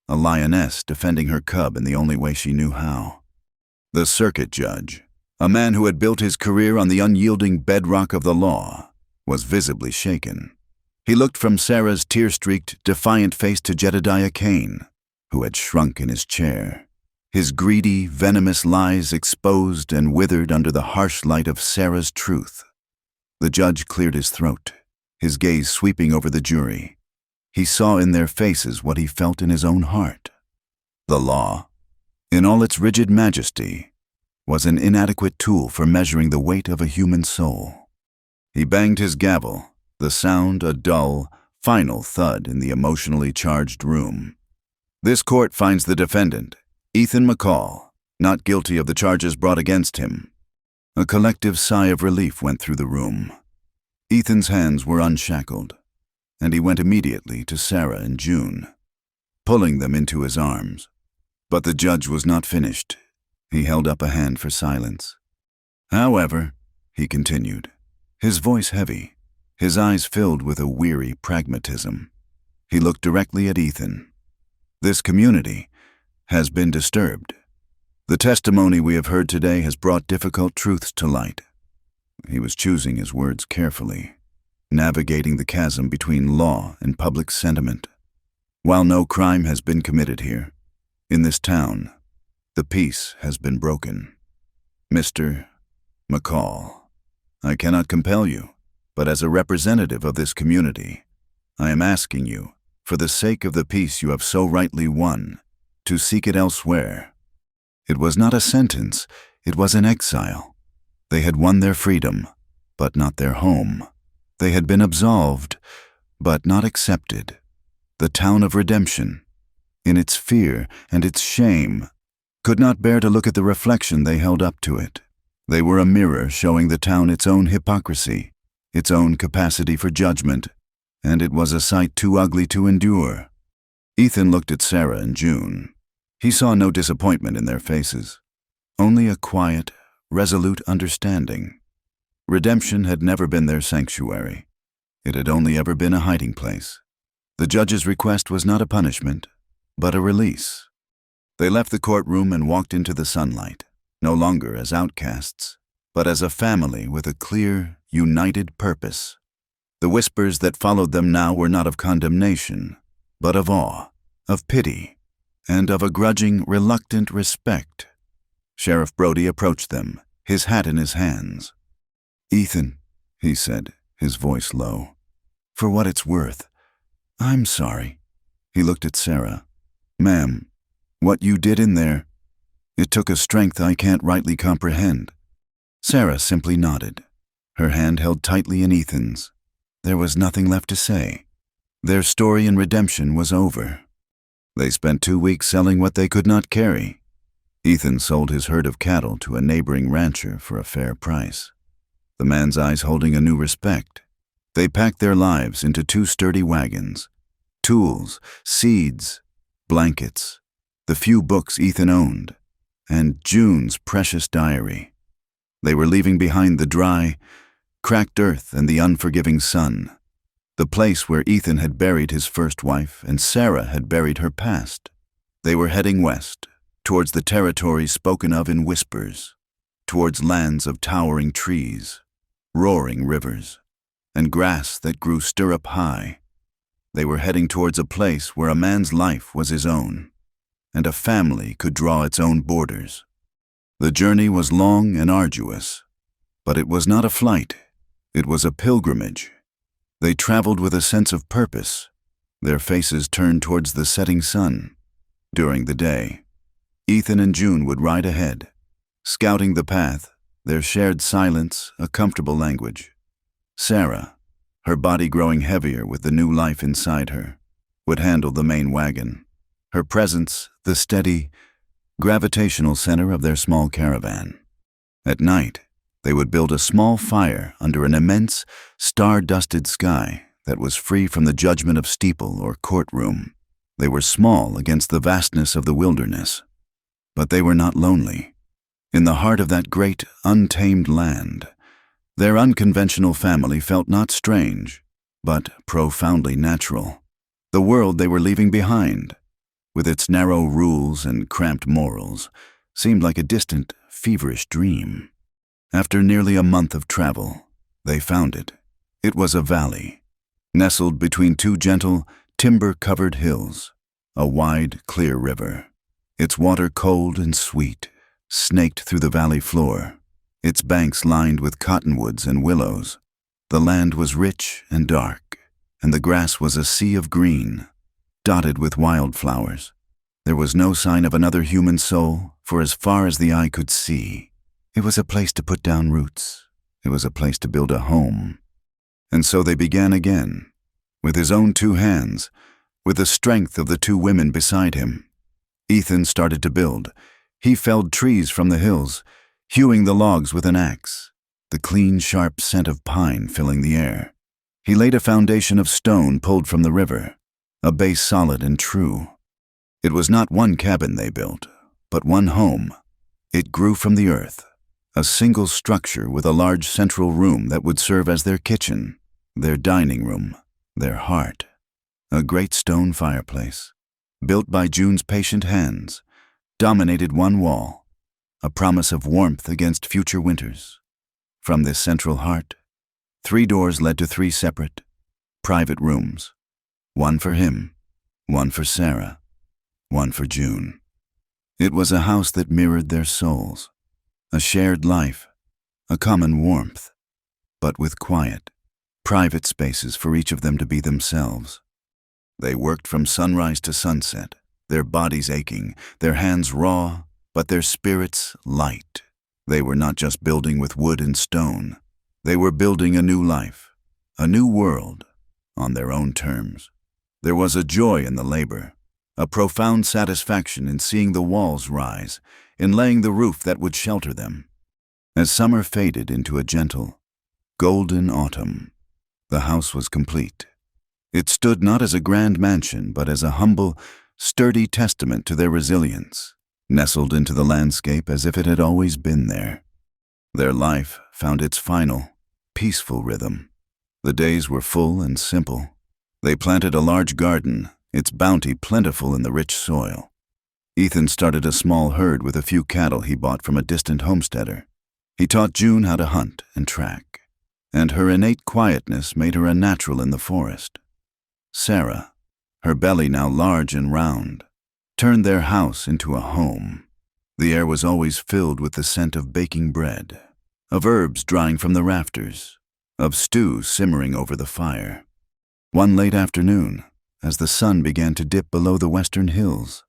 a lioness defending her cub in the only way she knew how. The circuit judge, a man who had built his career on the unyielding bedrock of the law, was visibly shaken. He looked from Sarah's tear-streaked, defiant face to Jedediah Kane, who had shrunk in his chair, his greedy, venomous lies exposed and withered under the harsh light of Sarah's truth. The judge cleared his throat, his gaze sweeping over the jury. He saw in their faces what he felt in his own heart. The law, in all its rigid majesty, was an inadequate tool for measuring the weight of a human soul. He banged his gavel, the sound a dull, final thud in the emotionally charged room. "This court finds the defendant, Ethan McCall, not guilty of the charges brought against him." A collective sigh of relief went through the room. Ethan's hands were unshackled, and he went immediately to Sarah and June, pulling them into his arms. But the judge was not finished. He held up a hand for silence. "However," he continued, his voice heavy, his eyes filled with a weary pragmatism. He looked directly at Ethan. "This community has been disturbed. The testimony we have heard today has brought difficult truths to light." He was choosing his words carefully, navigating the chasm between law and public sentiment. "While no crime has been committed here, in this town, the peace has been broken. Mr. McCall, I cannot compel you, but as a representative of this community, I am asking you, for the sake of the peace you have so rightly won, to seek it elsewhere." It was not a sentence, it was an exile. They had won their freedom, but not their home. They had been absolved, but not accepted. The town of redemption, in its fear and its shame, could not bear to look at the reflection they held up to it. They were a mirror showing the town its own hypocrisy, its own capacity for judgment, and it was a sight too ugly to endure. Ethan looked at Sarah and June. He saw no disappointment in their faces, only a quiet, resolute understanding. Redemption had never been their sanctuary. It had only ever been a hiding place. The judge's request was not a punishment, but a release. They left the courtroom and walked into the sunlight, no longer as outcasts, but as a family with a clear, united purpose. The whispers that followed them now were not of condemnation, but of awe, of pity, and of a grudging, reluctant respect. Sheriff Brody approached them, his hat in his hands. "Ethan," he said, his voice low, "for what it's worth, I'm sorry." He looked at Sarah. "Ma'am, what you did in there, it took a strength I can't rightly comprehend." Sarah simply nodded, her hand held tightly in Ethan's. There was nothing left to say. Their story in redemption was over. They spent 2 weeks selling what they could not carry. Ethan sold his herd of cattle to a neighboring rancher for a fair price, the man's eyes holding a new respect. They packed their lives into 2 sturdy wagons, tools, seeds, blankets, the few books Ethan owned, and June's precious diary. They were leaving behind the dry, cracked earth and the unforgiving sun, the place where Ethan had buried his first wife and Sarah had buried her past. They were heading west, towards the territories spoken of in whispers, towards lands of towering trees, roaring rivers, and grass that grew stirrup high. They were heading towards a place where a man's life was his own, and a family could draw its own borders. The journey was long and arduous, but it was not a flight, it was a pilgrimage. They traveled with a sense of purpose, their faces turned towards the setting sun. During the day, Ethan and June would ride ahead, scouting the path, their shared silence a comfortable language. Sarah, her body growing heavier with the new life inside her, would handle the main wagon, her presence the steady, gravitational center of their small caravan. At night, they would build a small fire under an immense, star-dusted sky that was free from the judgment of steeple or courtroom. They were small against the vastness of the wilderness, but they were not lonely. In the heart of that great, untamed land, their unconventional family felt not strange, but profoundly natural. The world they were leaving behind, with its narrow rules and cramped morals, seemed like a distant, feverish dream. After nearly a month of travel, they found it. It was a valley, nestled between 2 gentle, timber-covered hills, a wide, clear river, its water cold and sweet, snaked through the valley floor, its banks lined with cottonwoods and willows. The land was rich and dark, and the grass was a sea of green, dotted with wildflowers. There was no sign of another human soul, for as far as the eye could see, it was a place to put down roots. It was a place to build a home. And so they began again, with his own 2 hands, with the strength of the 2 women beside him. Ethan started to build. He felled trees from the hills, hewing the logs with an axe, the clean, sharp scent of pine filling the air. He laid a foundation of stone pulled from the river, a base solid and true. It was not one cabin they built, but one home. It grew from the earth, a single structure with a large central room that would serve as their kitchen, their dining room, their heart. A great stone fireplace, built by June's patient hands, dominated one wall, a promise of warmth against future winters. From this central heart, 3 doors led to 3 separate, private rooms, one for him, one for Sarah, one for June. It was a house that mirrored their souls, a shared life, a common warmth, but with quiet, private spaces for each of them to be themselves. They worked from sunrise to sunset, their bodies aching, their hands raw, but their spirits light. They were not just building with wood and stone. They were building a new life, a new world, on their own terms. There was a joy in the labor, a profound satisfaction in seeing the walls rise, in laying the roof that would shelter them. As summer faded into a gentle, golden autumn, the house was complete. It stood not as a grand mansion, but as a humble, sturdy testament to their resilience, nestled into the landscape as if it had always been there. Their life found its final, peaceful rhythm. The days were full and simple. They planted a large garden, its bounty plentiful in the rich soil. Ethan started a small herd with a few cattle he bought from a distant homesteader. He taught June how to hunt and track, and her innate quietness made her a natural in the forest. Sarah, her belly now large and round, turned their house into a home. The air was always filled with the scent of baking bread, of herbs drying from the rafters, of stew simmering over the fire. One late afternoon, as the sun began to dip below the western hills,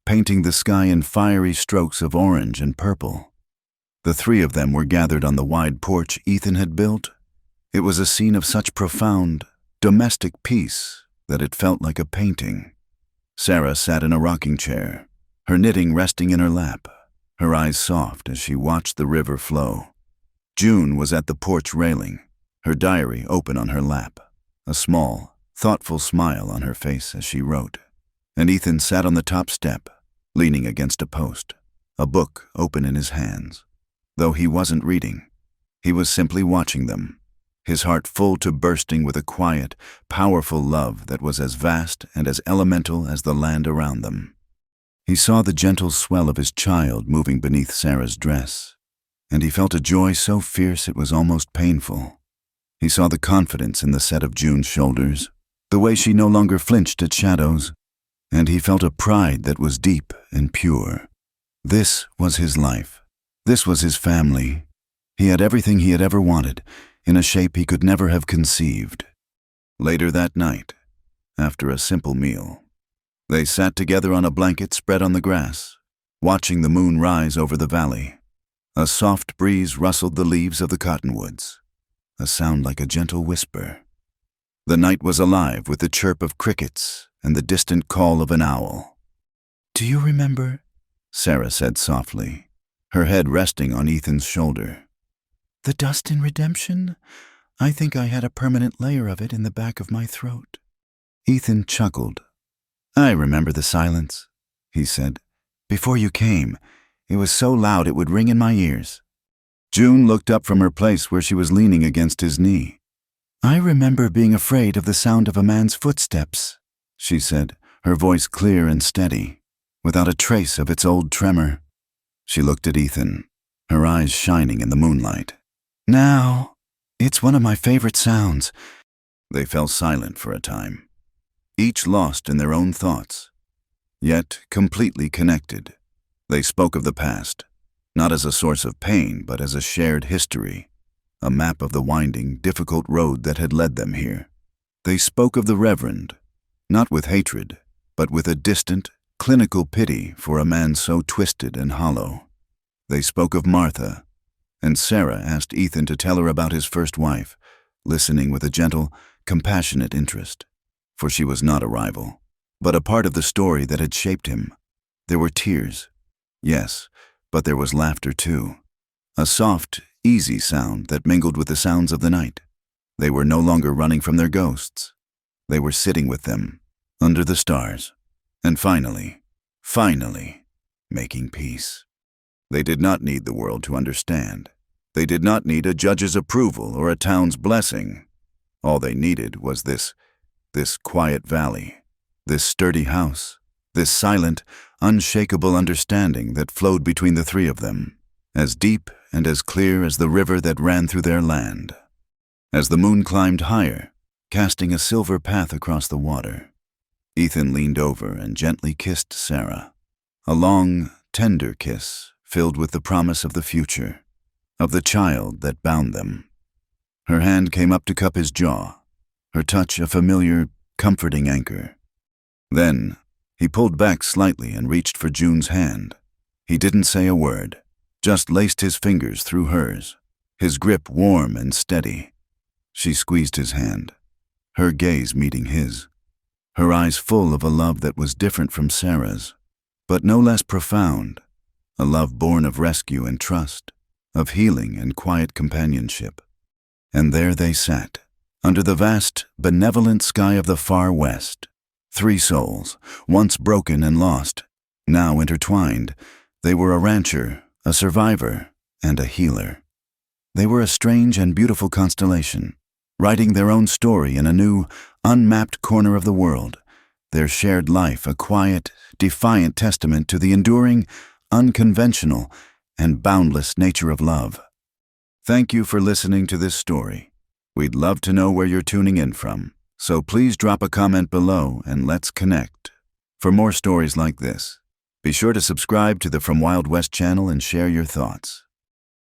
painting the sky in fiery strokes of orange and purple, the three of them were gathered on the wide porch Ethan had built. It was a scene of such profound, domestic peace that it felt like a painting. Sarah sat in a rocking chair, her knitting resting in her lap, her eyes soft as she watched the river flow. June was at the porch railing, her diary open on her lap, a small, thoughtful smile on her face as she wrote. And Ethan sat on the top step, leaning against a post, a book open in his hands. Though he wasn't reading, he was simply watching them, his heart full to bursting with a quiet, powerful love that was as vast and as elemental as the land around them. He saw the gentle swell of his child moving beneath Sarah's dress, and he felt a joy so fierce it was almost painful. He saw the confidence in the set of June's shoulders, the way she no longer flinched at shadows, and he felt a pride that was deep and pure. This was his life. This was his family. He had everything he had ever wanted, in a shape he could never have conceived. Later that night, after a simple meal, they sat together on a blanket spread on the grass, watching the moon rise over the valley. A soft breeze rustled the leaves of the cottonwoods, a sound like a gentle whisper. The night was alive with the chirp of crickets and the distant call of an owl. "Do you remember?" Sarah said softly, her head resting on Ethan's shoulder. "The dust in Redemption? I think I had a permanent layer of it in the back of my throat." Ethan chuckled. "I remember the silence," he said. "Before you came, it was so loud it would ring in my ears." June looked up from her place where she was leaning against his knee. "I remember being afraid of the sound of a man's footsteps," she said, her voice clear and steady, without a trace of its old tremor. She looked at Ethan, her eyes shining in the moonlight. "Now, it's one of my favorite sounds." They fell silent for a time, each lost in their own thoughts, yet completely connected. They spoke of the past, not as a source of pain, but as a shared history, a map of the winding, difficult road that had led them here. They spoke of the Reverend, not with hatred, but with a distant, clinical pity for a man so twisted and hollow. They spoke of Martha, and Sarah asked Ethan to tell her about his first wife, listening with a gentle, compassionate interest, for she was not a rival, but a part of the story that had shaped him. There were tears, yes, but there was laughter too, a soft, easy sound that mingled with the sounds of the night. They were no longer running from their ghosts. They were sitting with them, under the stars, and finally, making peace. They did not need the world to understand. They did not need a judge's approval or a town's blessing. All they needed was this quiet valley, this sturdy house, this silent, unshakable understanding that flowed between the three of them, as deep and as clear as the river that ran through their land. As the moon climbed higher, casting a silver path across the water, Ethan leaned over and gently kissed Sarah, a long, tender kiss filled with the promise of the future, of the child that bound them. Her hand came up to cup his jaw, her touch a familiar, comforting anchor. Then he pulled back slightly and reached for June's hand. He didn't say a word, just laced his fingers through hers, his grip warm and steady. She squeezed his hand, her gaze meeting his, her eyes full of a love that was different from Sarah's, but no less profound, a love born of rescue and trust, of healing and quiet companionship. And there they sat, under the vast, benevolent sky of the far west. Three souls, once broken and lost, now intertwined. They were a rancher, a survivor, and a healer. They were a strange and beautiful constellation, writing their own story in a new, unmapped corner of the world, their shared life a quiet, defiant testament to the enduring, unconventional, and boundless nature of love. Thank you for listening to this story. We'd love to know where you're tuning in from, so please drop a comment below and let's connect. For more stories like this, be sure to subscribe to the From Wild West channel and share your thoughts.